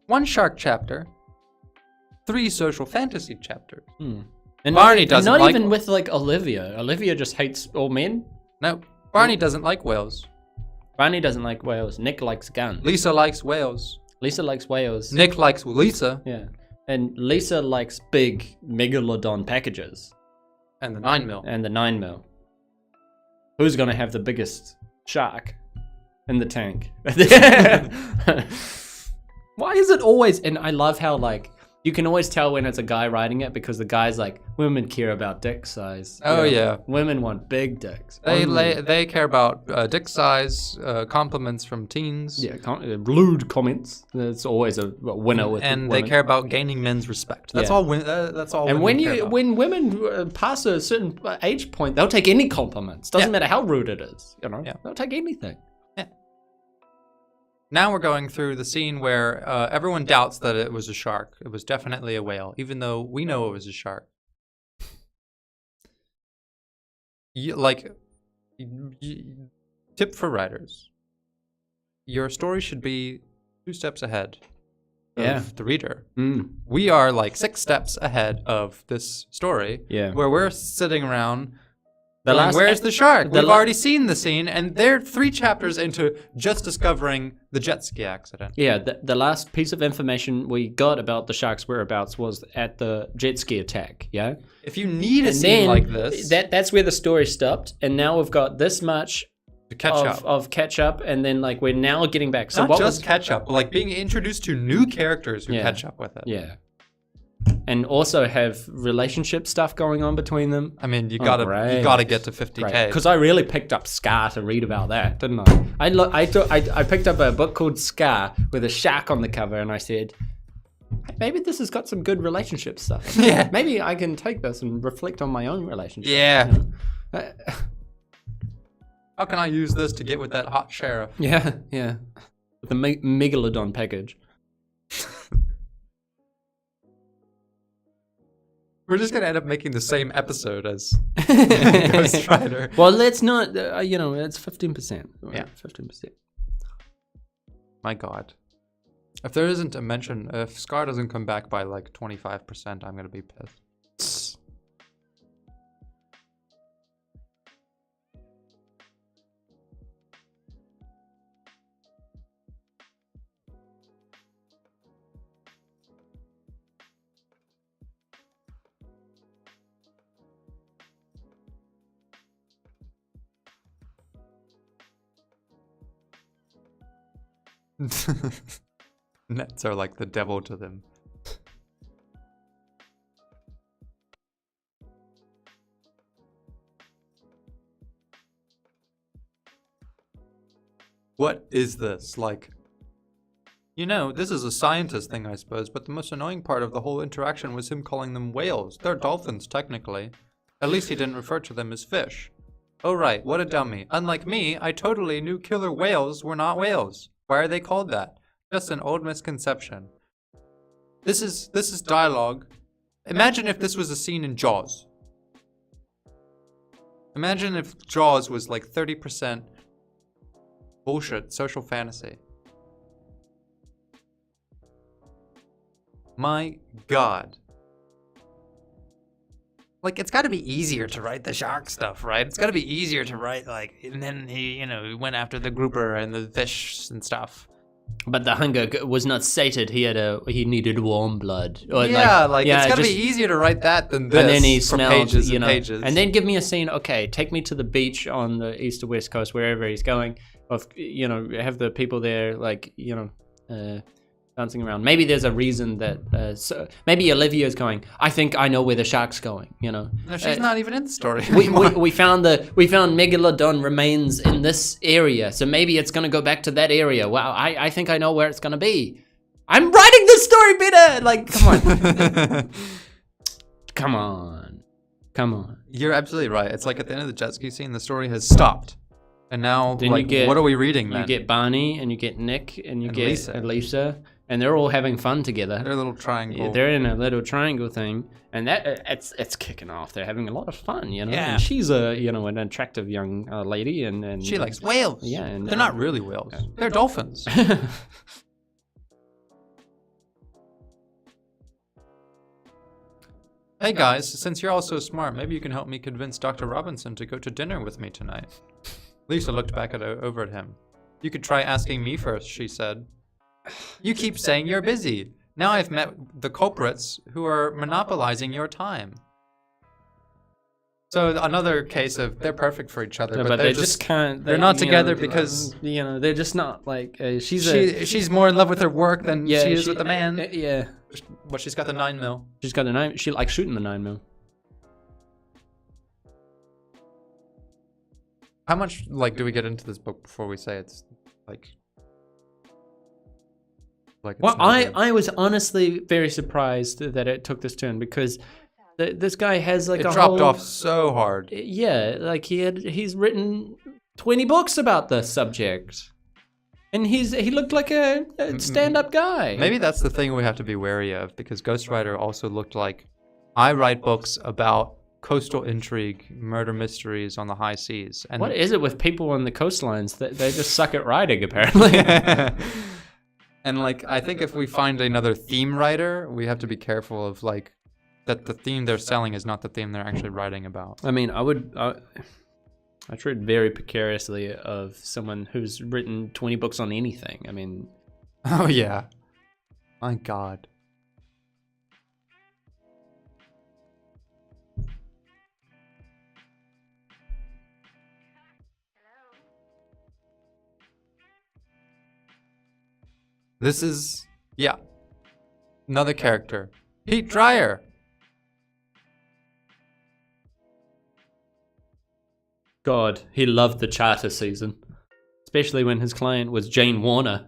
1 shark chapter, 3 social fantasy chapters. And Barney doesn't not like even with like Olivia. Olivia just hates all men. No, Barney doesn't like whales. Barney doesn't like whales. Nick likes guns. Lisa likes whales. Lisa likes whales. Nick likes Lisa. Yeah. And Lisa likes big megalodon packages. And the 9mm. And the 9mm. Who's gonna have the biggest shark in the tank? Why is it always? And I love how like you can always tell when it's a guy writing it because the guy's like, women care about dick size. Oh, yeah. Women want big dicks. They care about dick size, compliments from teens. Yeah, lewd comments. That's always a winner with and women. they care about gaining men's respect. That's all. That's all. And women when women pass a certain age point, they'll take any compliments. Doesn't matter how rude it is. You know, they'll take anything. Now we're going through the scene where everyone doubts that it was a shark. It was definitely a whale, even though we know it was a shark. Tip for writers. Your story should be 2 steps ahead of the reader. We are like 6 steps ahead of this story, where we're sitting around where's the shark? We've already seen the scene, and they're 3 chapters into just discovering the jet ski accident. Yeah, the last piece of information we got about the shark's whereabouts was at the jet ski attack, yeah? If you need a scene like this... That's where the story stopped, and now we've got this much to catch up, and then like we're now getting back. So not just catch up, but like being introduced to new characters who catch up with it. Yeah. And also have relationship stuff going on between them. I mean, you gotta get to 50K. Because I really picked up Scar to read about that, didn't I? I picked up a book called Scar with a shark on the cover, and I said, maybe this has got some good relationship stuff. Yeah. Maybe I can take this and reflect on my own relationship. Yeah. You know? How can I use this to get with that hot sheriff? Yeah. With the megalodon package. We're just gonna end up making the same episode as Ghost Rider. Well, let's not. It's 15%. Yeah, 15%. My God, if there isn't a mention, if Scar doesn't come back by like 25%, I'm gonna be pissed. Nets are like the devil to them. What is this? Like, this is a scientist thing, I suppose, but the most annoying part of the whole interaction was him calling them whales. They're dolphins, technically. At least he didn't refer to them as fish. Oh right, what a dummy. Unlike me, I totally knew killer whales were not whales. Why are they called that? Just an old misconception. This is dialogue. Imagine if this was a scene in Jaws. Imagine if Jaws was like 30% bullshit, social fantasy. My God. Like, it's got to be easier to write the shark stuff, right? It's got to be easier to write, like, and then he went after the grouper and the fish and stuff. But the hunger was not sated. He needed warm blood. Or it's got to be easier to write that than this. And then he smelled, pages and pages. And then give me a scene. Okay, take me to the beach on the east or west coast, wherever he's going. Of have the people there, like dancing around. Maybe there's a reason that. Maybe Olivia's going, I think I know where the shark's going. No, she's not even in the story. we found megalodon remains in this area, so maybe it's gonna go back to that area. Wow, I think I know where it's gonna be. I'm writing this story better. Like, come on, come on. You're absolutely right. It's like at the end of the jet ski scene, the story has stopped. And now, what are we reading then? You get Barney, and you get Nick, and you get Lisa. and they're all having fun together. They're a little triangle. Yeah, they're in a little triangle thing, and that it's kicking off. They're having a lot of fun, you know. Yeah. And she's an attractive young lady, and She likes whales. Yeah, and they're not really whales. They're dolphins. Hey guys, since you're all so smart, maybe you can help me convince Dr. Robinson to go to dinner with me tonight. Lisa looked back over at him. You could try asking me first, she said. You keep saying you're busy. Now I've met the culprits who are monopolizing your time. So another case of they're perfect for each other, but they just can't. They're not together because they're just not like she's more in love with her work than she is with the man. Yeah, But she's got the 9mm. she's got the 9. She likes shooting the 9mm. How much do we get into this book before we say it's like? It's Well, not good? I was honestly very surprised that it took this turn because this guy has It dropped off so hard. Yeah, like he's written 20 books about the subject, and he looked like a stand-up guy. Maybe that's the thing we have to be wary of, because Ghostwriter also looked like, I write books about coastal intrigue, murder mysteries on the high seas. And what is it with people on the coastlines that they just suck at writing? Apparently. And I think if we find another theme writer, we have to be careful of that the theme they're selling is not the theme they're actually writing about. I mean, I tread very precariously of someone who's written 20 books on anything. I mean, Oh yeah, my God. This is, another character. Pete Dreyer. God, he loved the charter season, especially when his client was Jane Warner.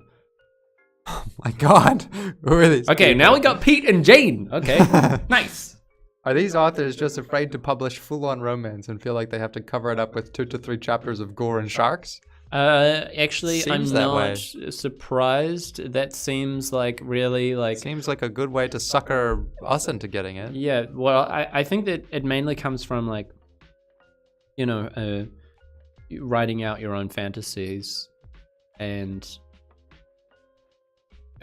My God. Who are these Okay, people? now we got Pete and Jane. Okay, nice. Are these authors just afraid to publish full-on romance and feel like they have to cover it up with 2 to 3 chapters of gore and sharks? Actually, Seems I'm that not way. surprised. That seems like really Seems like a good way to sucker us into getting it. Yeah, well, I think that it mainly comes from writing out your own fantasies and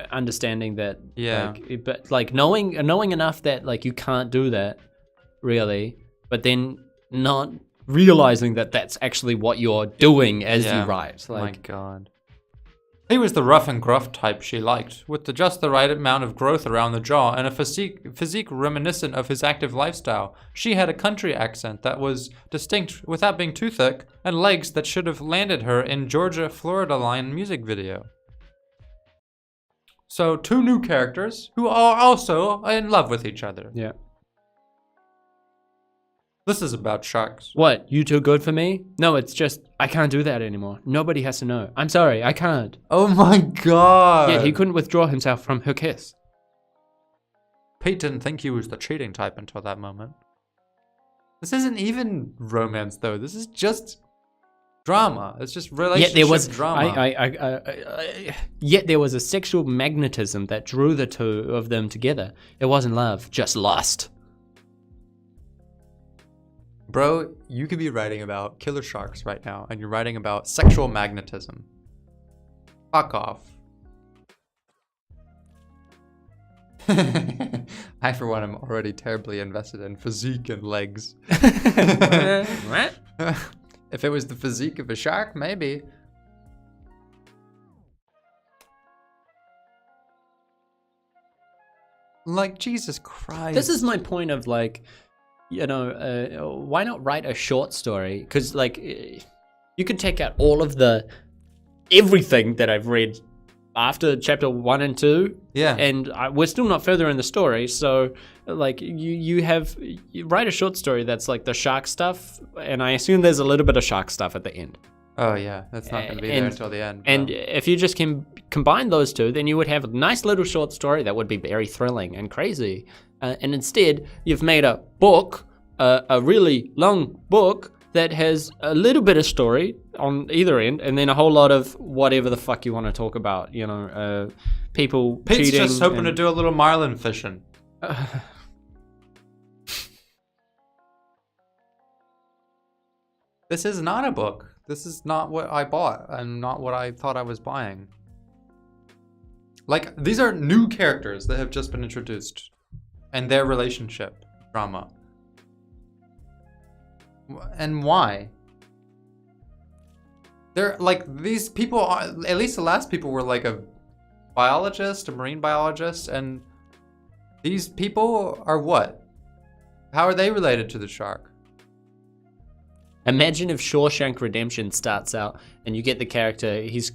understanding that. Yeah. But knowing enough that you can't do that really, but then not realizing that that's actually what you're doing as you write. My God. He was the rough and gruff type she liked, with just the right amount of growth around the jaw and a physique reminiscent of his active lifestyle. She had a country accent that was distinct without being too thick, and legs that should have landed her in Georgia Florida Line music video. So 2 new characters who are also in love with each other. Yeah. This is about sharks. What? You too good for me? No, it's just I can't do that anymore. Nobody has to know. I'm sorry, I can't. Oh my God. Yeah, he couldn't withdraw himself from her kiss. Pete didn't think he was the cheating type until that moment. This isn't even romance, though. This is just drama. It's just relationship Yet there was drama. Yet there was a sexual magnetism that drew the two of them together. It wasn't love, just lust. Bro, you could be writing about killer sharks right now, and you're writing about sexual magnetism. Fuck off. I, for one, am already terribly invested in physique and legs. What? If it was the physique of a shark, maybe. Jesus Christ. This is my point of why not write a short story? Because you could take out all of everything that I've read after chapter 1 and 2. Yeah. And we're still not further in the story. So you write a short story that's the shark stuff. And I assume there's a little bit of shark stuff at the end. Oh yeah, that's not going to be there until the end. And if you just can combine those two, then you would have a nice little short story that would be very thrilling and crazy. And instead, you've made a book, a really long book that has a little bit of story on either end, and then a whole lot of whatever the fuck you want to talk about. People Pete's cheating. just hoping to do a little marlin fishing. This is not a book. This is not what I bought and not what I thought I was buying. Like, these are new characters that have just been introduced and their relationship drama. And why? They're like, these people are, at least the last people were like a biologist, a marine biologist, and these people are what? How are they related to the shark? Imagine if Shawshank Redemption starts out and you get the character, he's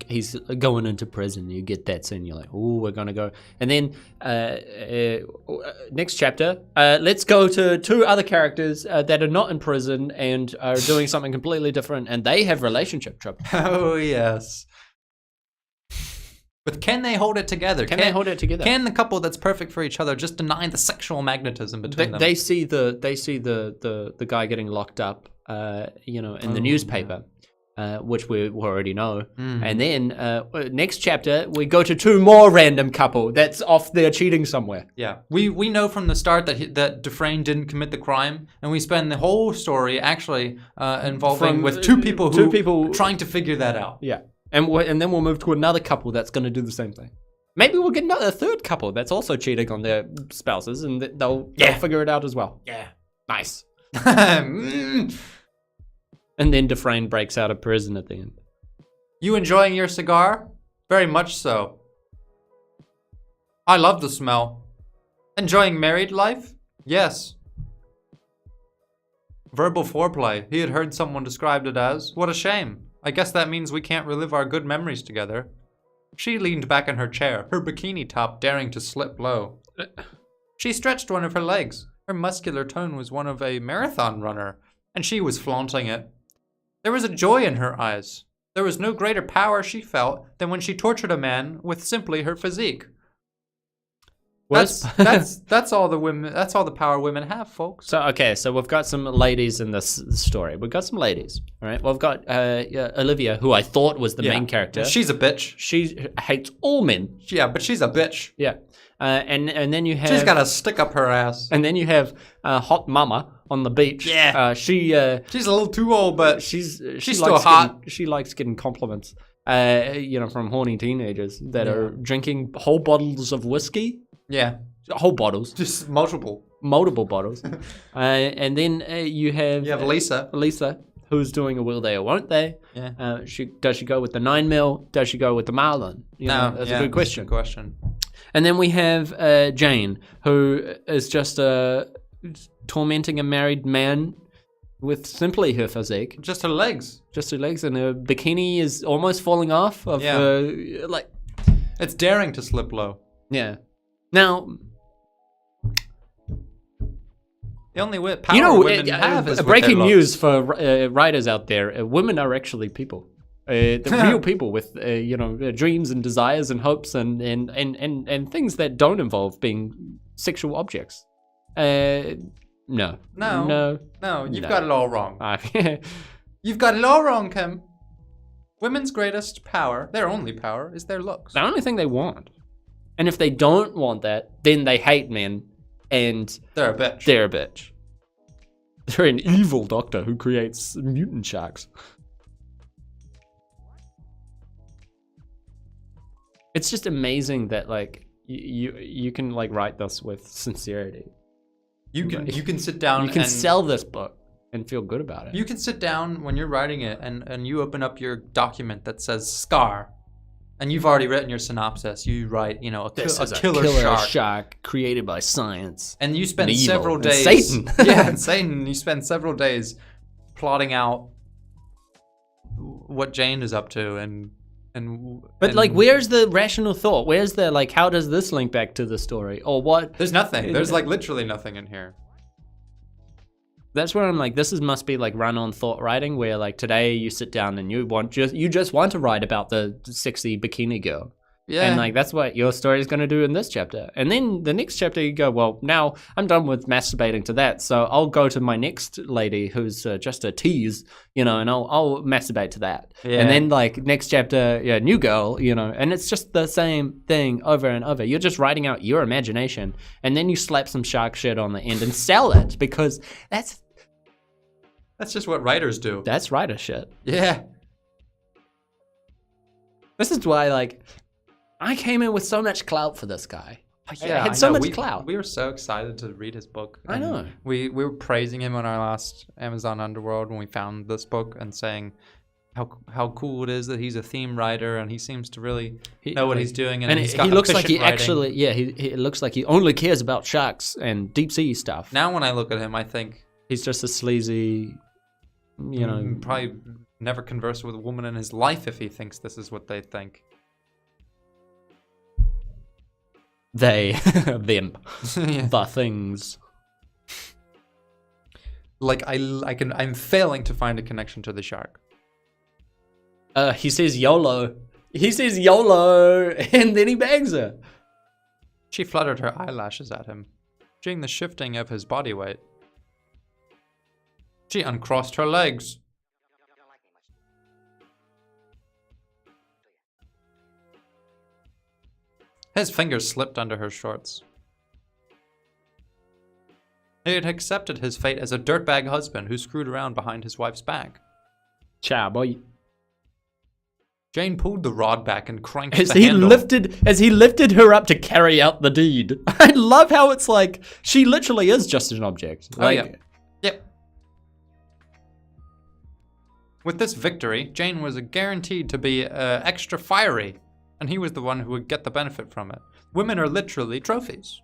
going into prison. You get that scene, you're like, oh, we're gonna go. And then next chapter, let's go to two other characters that are not in prison and are doing something completely different, and they have relationship trouble. Oh yes. But can they hold it together? Can they hold it together? Can the couple that's perfect for each other just deny the sexual magnetism between them? They see the guy getting locked up, in the newspaper, which we already know. And then next chapter we go to two more random couple that's off there cheating somewhere. Yeah, we know from the start that Dufresne didn't commit the crime, and we spend the whole story actually involving with two people trying to figure that out. Yeah, and then we'll move to another couple that's going to do the same thing. Maybe we'll get a third couple that's also cheating on their spouses, and they'll figure it out as well. Yeah, nice. And then Dufresne breaks out of prison at the end. You enjoying your cigar? Very much so. I love the smell. Enjoying married life? Yes. Verbal foreplay. He had heard someone described it as. What a shame. I guess that means we can't relive our good memories together. She leaned back in her chair, her bikini top daring to slip low. She stretched one of her legs. Her muscular tone was one of a marathon runner, and she was flaunting it. There was a joy in her eyes. There was no greater power she felt than when she tortured a man with simply her physique. That's all the women. That's all the power women have, folks. So we've got some ladies in this story. We've got some ladies, all right? We've got Olivia, who I thought was the main character. She's a bitch. She hates all men. Yeah, but she's a bitch. Yeah, and then you have. She's got a stick up her ass. And then you have Hot Mama on the beach. Yeah, she's a little too old, but she's still hot. She likes getting compliments, from horny teenagers that are drinking whole bottles of whiskey. Yeah. Whole bottles. Just multiple bottles. And then you have Lisa, who's doing a will they or won't they. Yeah. Does she go with the 9mm? Does she go with the Marlin? That's a good question. And then we have Jane, who is just tormenting a married man with simply her physique. Just her legs. And her bikini is almost falling off. It's daring to slip low. Yeah. Now, the only power women have is breaking news for writers out there. Women are actually people. They're real people with dreams and desires and hopes and things that don't involve being sexual objects. No. You've got it all wrong. You've got it all wrong, Kim. Women's greatest power, their only power, is their looks. The only thing they want. And if they don't want that, then they hate men, and they're a bitch. They're an evil doctor who creates mutant sharks. It's just amazing that you can write this with sincerity. You can sit down. You can sell this book and feel good about it. You can sit down when you're writing it, and you open up your document that says Scar. And you've already written your synopsis. You write, a killer shark created by science. And you spend several days. Satan. And Satan. You spend several days plotting what Jane is up to, But where's the rational thought? Where's the how does this link back to the story or what? There's nothing. There's literally nothing in here. That's where I'm this must be run-on thought writing, where today you sit down and you just want to write about the sexy bikini girl, Yeah. And like that's what your story is going to do in this chapter. And then the next chapter you go, well, now I'm done with masturbating to that, so I'll go to my next lady who's just a tease, and I'll masturbate to that. Yeah. And then like next chapter, new girl, and it's just the same thing over and over. You're just writing out your imagination, and then you slap some shark shit on the end and sell it because that's just what writers do. That's writer shit. Yeah. This is why like I came in with so much clout for this guy. Yeah, I had I so know. much clout. We were so excited to read his book. I know. We were praising him on our last Amazon Underworld when we found this book and saying how cool it is that he's a theme writer and he seems to really know what he's doing. And he's got he looks like he efficient actually, he looks like he only cares about sharks and deep sea stuff. Now when I look at him, I think He's just a sleazy, probably never conversed with a woman in his life if he thinks this is what they think. They, them, Yeah. the things. Like I'm failing to find a connection to the shark. He says YOLO. He says YOLO, and then he bangs her. She fluttered her eyelashes at him, judging the shifting of his body weight. She uncrossed her legs. His fingers slipped under her shorts. He had accepted his fate as a dirtbag husband who screwed around behind his wife's back. Ciao, boy. Jane pulled the rod back and cranked As the he handle. lifted her up to carry out the deed. I love how it's like she literally is just an object. Oh, Like, yeah. Yep. With this victory, Jane was guaranteed to be extra fiery, and he was the one who would get the benefit from it. Women are literally trophies.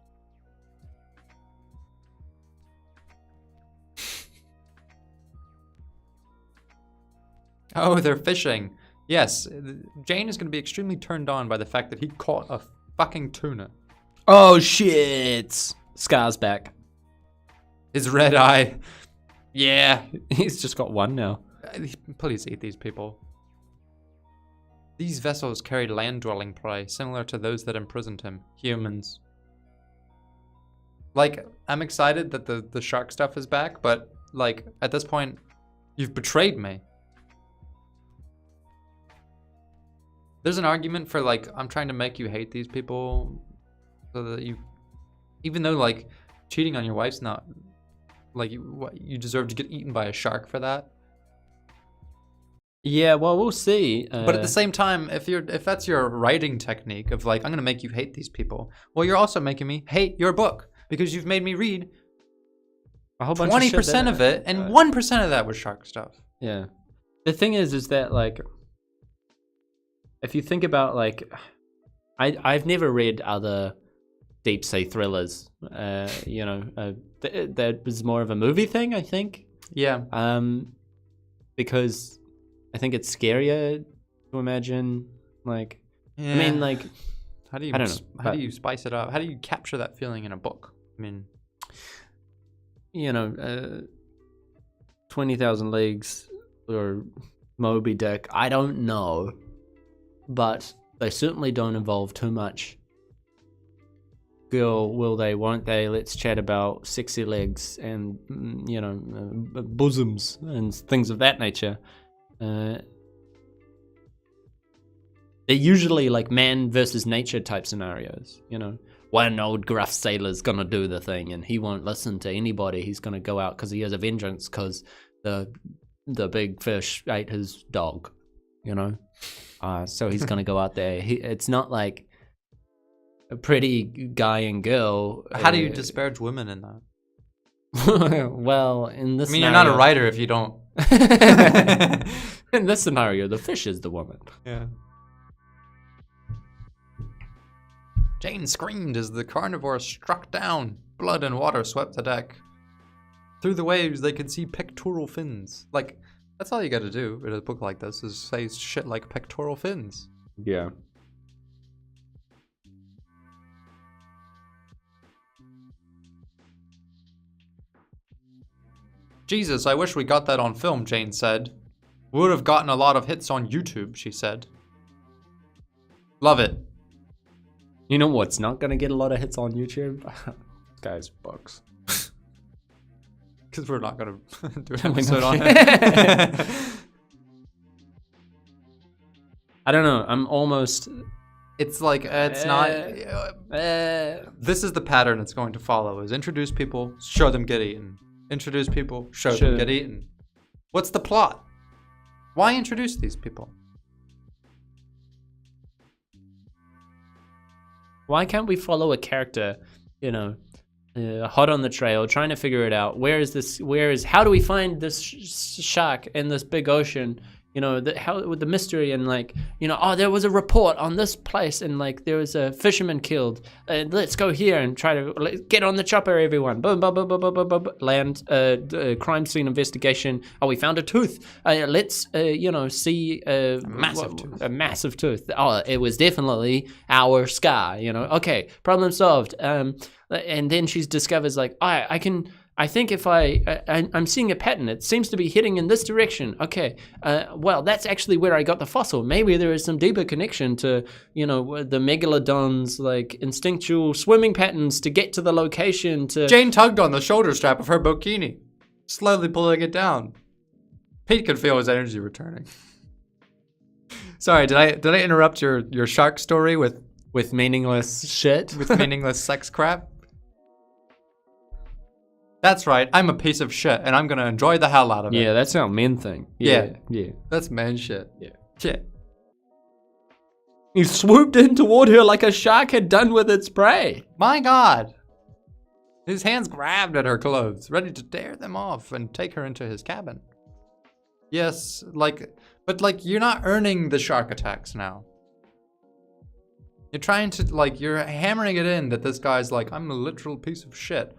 Oh, they're fishing. Yes, Jane is going to be extremely turned on by the fact that he caught a fucking tuna. Oh shit! Scar's back. His red eye. Yeah. He's just got one now. Please eat these people. These vessels carried land-dwelling prey, similar to those that imprisoned him. Humans. Like, I'm excited that the shark stuff is back, but, like, at this point, you've betrayed me. There's an argument for, like, I'm trying to make you hate these people so that you... Even though, like, cheating on your wife's not... Like, you deserve to get eaten by a shark for that. Yeah, well, we'll see. But at the same time, if that's your writing technique of like, I'm going to make you hate these people, well, you're also making me hate your book because you've made me read a whole bunch 20% of it, and 1% of that was shark stuff. Yeah. The thing is that like, if you think about like, I've never read other deep sea thrillers. That was more of a movie thing, I think. Yeah. Because I think it's scarier to imagine, like, Yeah. I mean, like, How do you I don't know, how but- do you spice it up? How do you capture that feeling in a book? I mean, 20,000 Leagues or Moby Dick, I don't know, but they certainly don't involve too much girl, will they, won't they, let's chat about sexy legs and, bosoms and things of that nature. They're usually like man versus nature type scenarios, One old gruff sailor's gonna do the thing and he won't listen to anybody. He's gonna go out because he has a vengeance because the big fish ate his dog, So he's gonna go out there. It's not like a pretty guy and girl. how do you disparage women in that? Well, in this I mean, you're not a scenario- writer if you don't. In this scenario, the fish is the woman. Yeah. Jane screamed as the carnivore struck down. Blood and water swept the deck. Through the waves, they could see pectoral fins. Like, that's all you gotta do in a book like this, is say shit like pectoral fins. Yeah. Jesus, I wish we got that on film, Jane said. Would have gotten a lot of hits on YouTube, she said. Love it. You know what's not gonna get a lot of hits on YouTube? Guys, books. Because we're not going to do an We're episode not- on it. I don't know. I'm almost. It's like, it's not... Uh, This is the pattern it's going to follow, is introduce people, show them get eaten. Introduce people, show Show them them. get eaten. What's the plot? Why introduce these people? Why can't we follow a character, you know, hot on the trail, trying to figure it out? How do we find this shark in this big ocean? You know, with the mystery and like, you know, oh, there was a report on this place and like there was a fisherman killed. Let's go here and try to get on the chopper, everyone. Boom, boom, boom, boom, boom, boom, boom. Land, crime scene investigation. Oh, we found a tooth. Let's, you know, see a massive tooth. A massive tooth. Oh, it was definitely our Scar. You know, okay, problem solved. And then she discovers like, I think if I'm seeing a pattern, it seems to be heading in this direction. Okay, well, that's actually where I got the fossil. Maybe there is some deeper connection to, you know, the megalodon's like instinctual swimming patterns to get to the location. Jane tugged on the shoulder strap of her bikini, slowly pulling it down. Pete could feel his energy returning. Sorry, did I interrupt your shark story with meaningless shit. with meaningless sex crap? That's right. I'm a piece of shit, and I'm gonna enjoy the hell out of it. Yeah, that's our men thing. Yeah. That's man shit. Yeah. Shit. He swooped in toward her like a shark had done with its prey. My God. His hands grabbed at her clothes, ready to tear them off and take her into his cabin. Yes, but you're not earning the shark attacks now. You're trying to, you're hammering it in that this guy's like, I'm a literal piece of shit.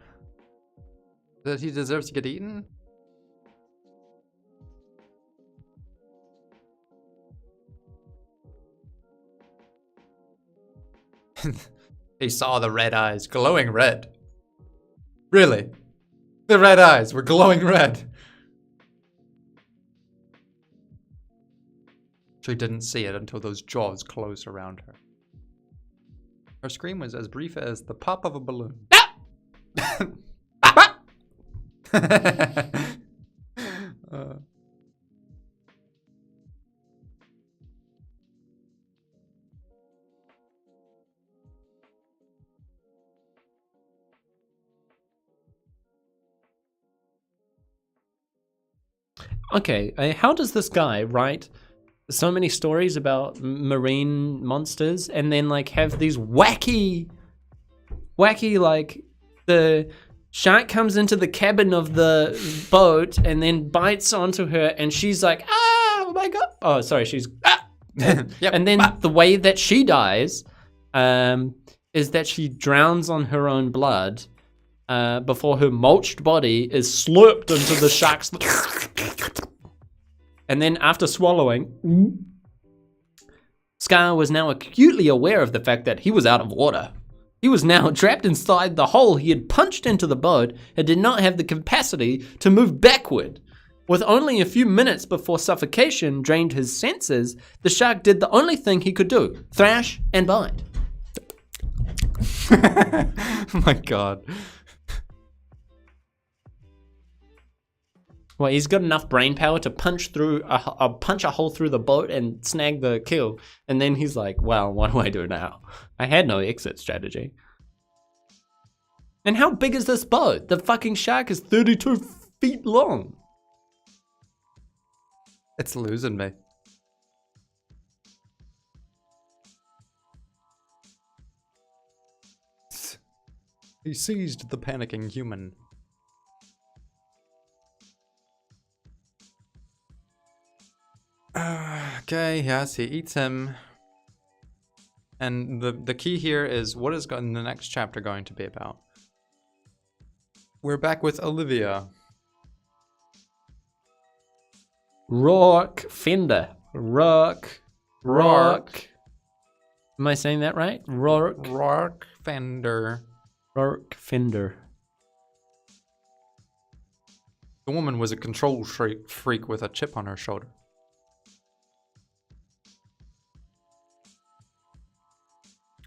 That he deserves to get eaten? He saw the red eyes glowing red. Really? The red eyes were glowing red. She didn't see it until those jaws closed around her. Her scream was as brief as the pop of a balloon. Okay, how does this guy write so many stories about marine monsters and then like have these wacky like the shark comes into the cabin of the boat and then bites onto her and she's like, oh my God. Oh, sorry, she's Yep. And then the way that she dies is that she drowns on her own blood before her mulched body is slurped into the shark's... And then after swallowing, Scar was now acutely aware of the fact that he was out of water. He was now trapped inside the hole he had punched into the boat and did not have the capacity to move backward. With only a few minutes before suffocation drained his senses, the shark did the only thing he could do, thrash and bite. Oh my God. Well, he's got enough brain power to punch a hole through the boat and snag the kill. And then he's like, well, what do I do now? I had no exit strategy. And how big is this boat? The fucking shark is 32 feet long. It's losing me. He seized the panicking human. Okay, yes, he eats him. And the key here is, what is the next chapter going to be about? We're back with Olivia. Rourke Fender. Rourke. Am I saying that right? Rourke Fender. Rourke Fender. The woman was a control freak with a chip on her shoulder.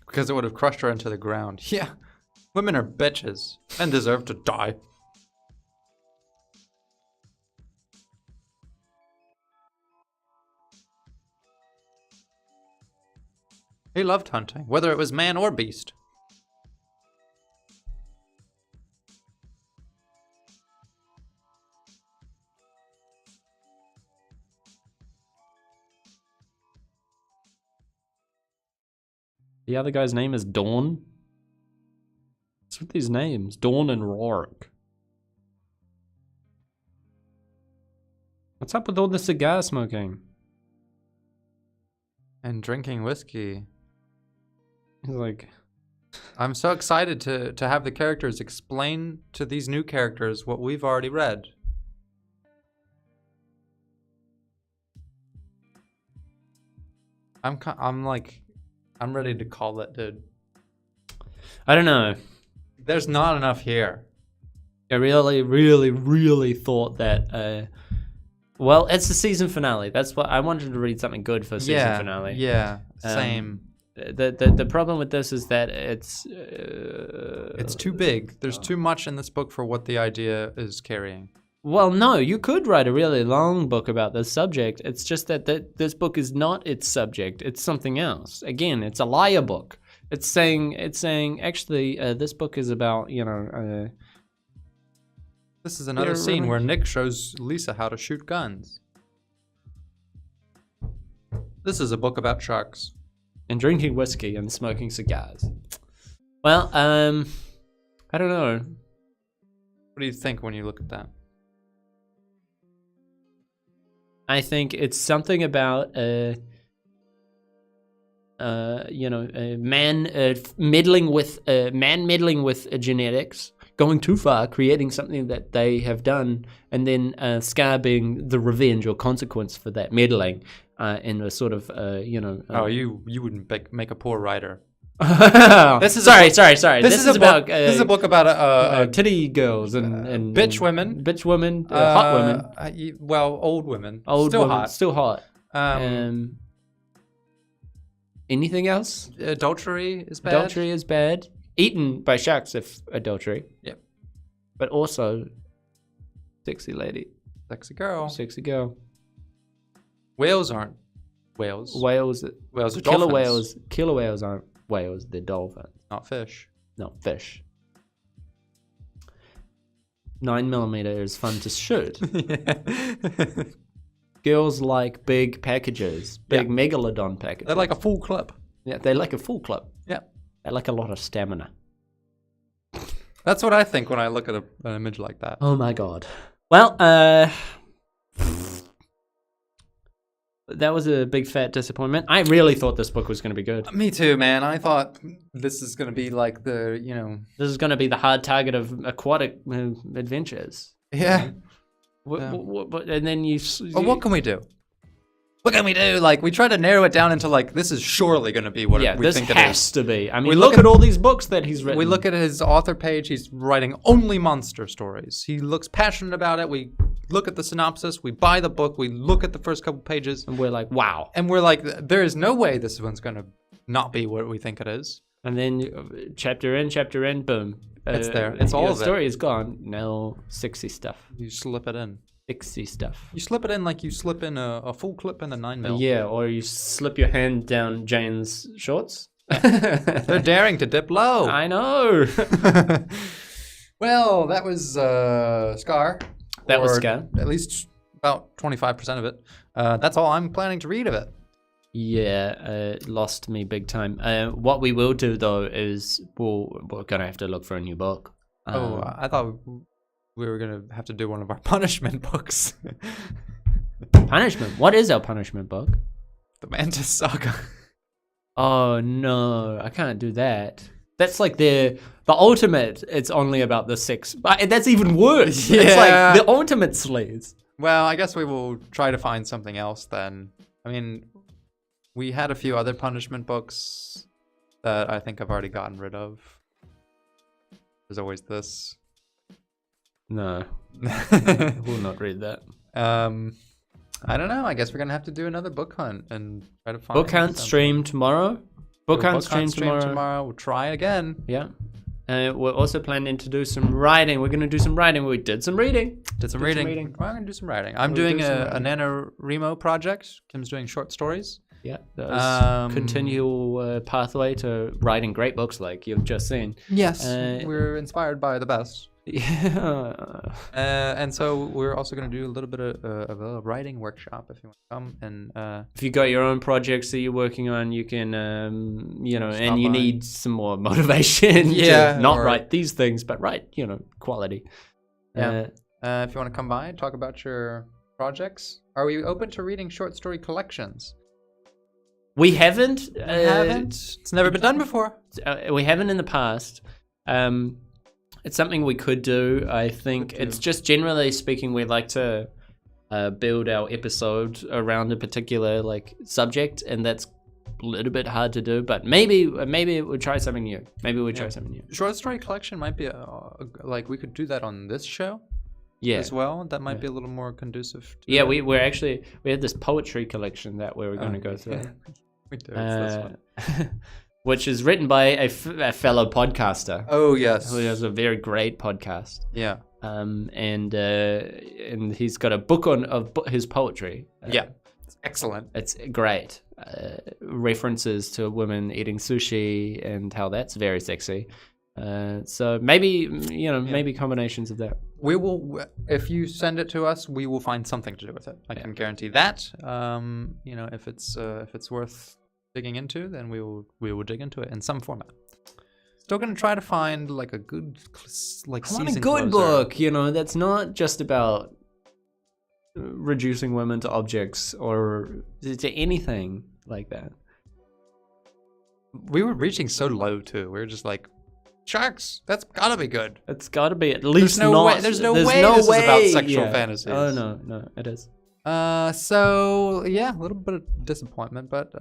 because it would have crushed her into the ground. Yeah, women are bitches and deserve to die. He loved hunting, whether it was man or beast. The other guy's name is Dawn. What's with these names? Dawn and Rourke. What's up with all the cigar smoking? And drinking whiskey. He's like, I'm so excited to have the characters explain to these new characters what we've already read. I'm ready to call it, dude. I don't know. There's not enough here. I really thought that. Well, it's the season finale. That's what I wanted to read something good for season finale. Yeah, same. The problem with this is that it's too big. There's too much in this book for what the idea is carrying. Well, no, you could write a really long book about this subject. It's just that this book is not its subject. It's something else. Again, it's a liar book. It's saying actually this book is about, This is another scene where Nick shows Lisa how to shoot guns. This is a book about sharks. And drinking whiskey and smoking cigars. Well, I don't know. What do you think when you look at that? I think it's something about man meddling with genetics, going too far, creating something that they have done, and then Scar being the revenge or consequence for that meddling, in a sort of you wouldn't make a poor writer. This is sorry. This is about this is a book about titty girls and bitch women, hot women. Old women, still hot. Anything else? Adultery is bad. Adultery is bad. Eaten by sharks if adultery. Yep. But also, sexy lady, sexy girl. Whales aren't whales. Whales are killer dolphins. whales. Killer whales aren't whales. They're dolphins. Not fish. No, fish. 9mm is fun to shoot. Girls like big packages, big megalodon packages. They're like a full clip. Yeah, they like a full clip. Yeah. They like a lot of stamina. That's what I think when I look at an image like that. Oh my god. Well, that was a big fat disappointment. I really thought this book was going to be good. Me too, man. I thought this is going to be like the, This is going to be the hard target of aquatic adventures. Yeah. And then what can we do? What can we do? Like, we try to narrow it down into, like, this is surely going to be what we think it is. this has to be. I mean, look at all these books that he's written. We look at his author page. He's writing only monster stories. He looks passionate about it. We look at the synopsis. We buy the book. We look at the first couple pages. And we're like, wow. And we're like, there is no way this one's going to not be what we think it is. And then chapter in, boom. It's there. It's all of it. The story is gone. No sexy stuff. You slip it in. Sexy stuff. You slip it in like you slip in a full clip in a 9mm. Yeah, or you slip your hand down Jane's shorts. They're daring to dip low. I know. Well, that was Scar. That was Scar. At least about 25% of it. That's all I'm planning to read of it. Yeah, lost me big time. What we will do though is we're gonna have to look for a new book. I thought we were gonna have to do one of our punishment books. Punishment? What is our punishment book? The Mantis Saga. Oh no, I can't do that. That's like the ultimate. It's only about the sex. That's even worse. Yeah. It's like the ultimate sleaze. Well, I guess we will try to find something else then. I mean, we had a few other punishment books that I think I've already gotten rid of. There's always this. No, we'll not read that. I don't know. I guess we're gonna have to do another book hunt and try to find book hunt something. stream tomorrow. Book stream tomorrow. We'll try again. Yeah. We're also planning to do some writing. We're going to do some writing. We did some reading. Did some reading. Well, I'm going to do some writing. I'm doing a NaNoWriMo project. Kim's doing short stories. Yeah. Continual pathway to writing great books like you've just seen. Yes. We're inspired by the best. Yeah. And so we're also going to do a little bit of a writing workshop if you want to come. And if you got your own projects that you're working on, you can, and you need some more motivation to not write these things, but write, quality. Yeah. If you want to come by and talk about your projects, are we open to reading short story collections? We haven't. It's never been done before. We haven't in the past. It's something we could do. I think it's just generally speaking, we like to build our episode around a particular subject, and that's a little bit hard to do. But maybe we'll try something new. Try something new. Short story collection might be we could do that on this show. Yeah. As well. That might be a little more conducive. We had this poetry collection that we were going to go through. We do. It's this one. Which is written by a fellow podcaster. Oh yes, who has a very great podcast. Yeah. And he's got a book of his poetry. It's excellent. It's great. References to women eating sushi and how that's very sexy. So maybe combinations of that. We will, if you send it to us, we will find something to do with it. I can guarantee that. If it's worth digging into, then we will dig into it in some format. Still gonna try to find a good season I want a good book, that's not just about reducing women to objects or to anything like that. We were reaching so low too. We were just like, sharks. That's gotta be good. It's gotta be at least there's no way this is about sexual fantasies. Oh no, it is. So yeah, a little bit of disappointment, but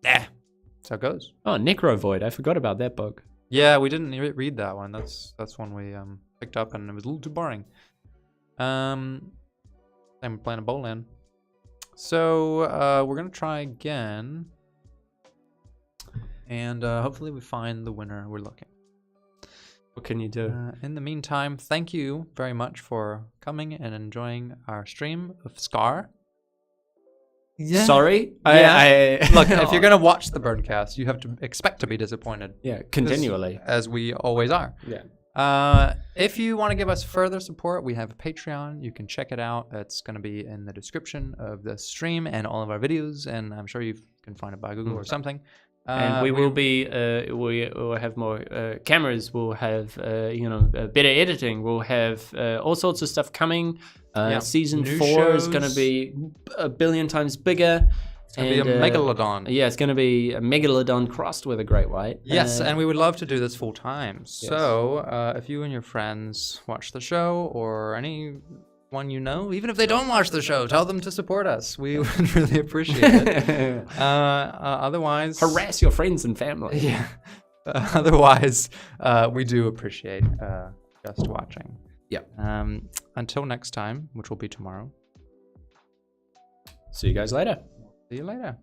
that's how it goes. Oh, Necrovoid. I forgot about that book. Yeah, we didn't read that one. That's one we picked up, and it was a little too boring. And we're playing a Bowland. So we're gonna try again, and hopefully we find the winner we're looking. What can you do? In the meantime, thank you very much for coming and enjoying our stream of Scar. Yeah. Sorry? Yeah. Look, if you're going to watch the BurnCast, you have to expect to be disappointed. Yeah, continually. As we always are. Yeah. If you want to give us further support, we have a Patreon. You can check it out. It's going to be in the description of the stream and all of our videos, and I'm sure you can find it by Google or something. And we will have more cameras. We'll have better editing. We'll have all sorts of stuff coming. Season 4 is going to be a billion times bigger. It's going to be a megalodon. Yeah, it's going to be a megalodon crossed with a great white. Yes, and we would love to do this full time. Yes. So if you and your friends watch the show, or anyone even if they don't watch the show, tell them to support us. We would really appreciate it. Otherwise, harass your friends and family. Yeah. Otherwise, we do appreciate just watching. Yeah. Until next time, which will be tomorrow. See you guys later. See you later.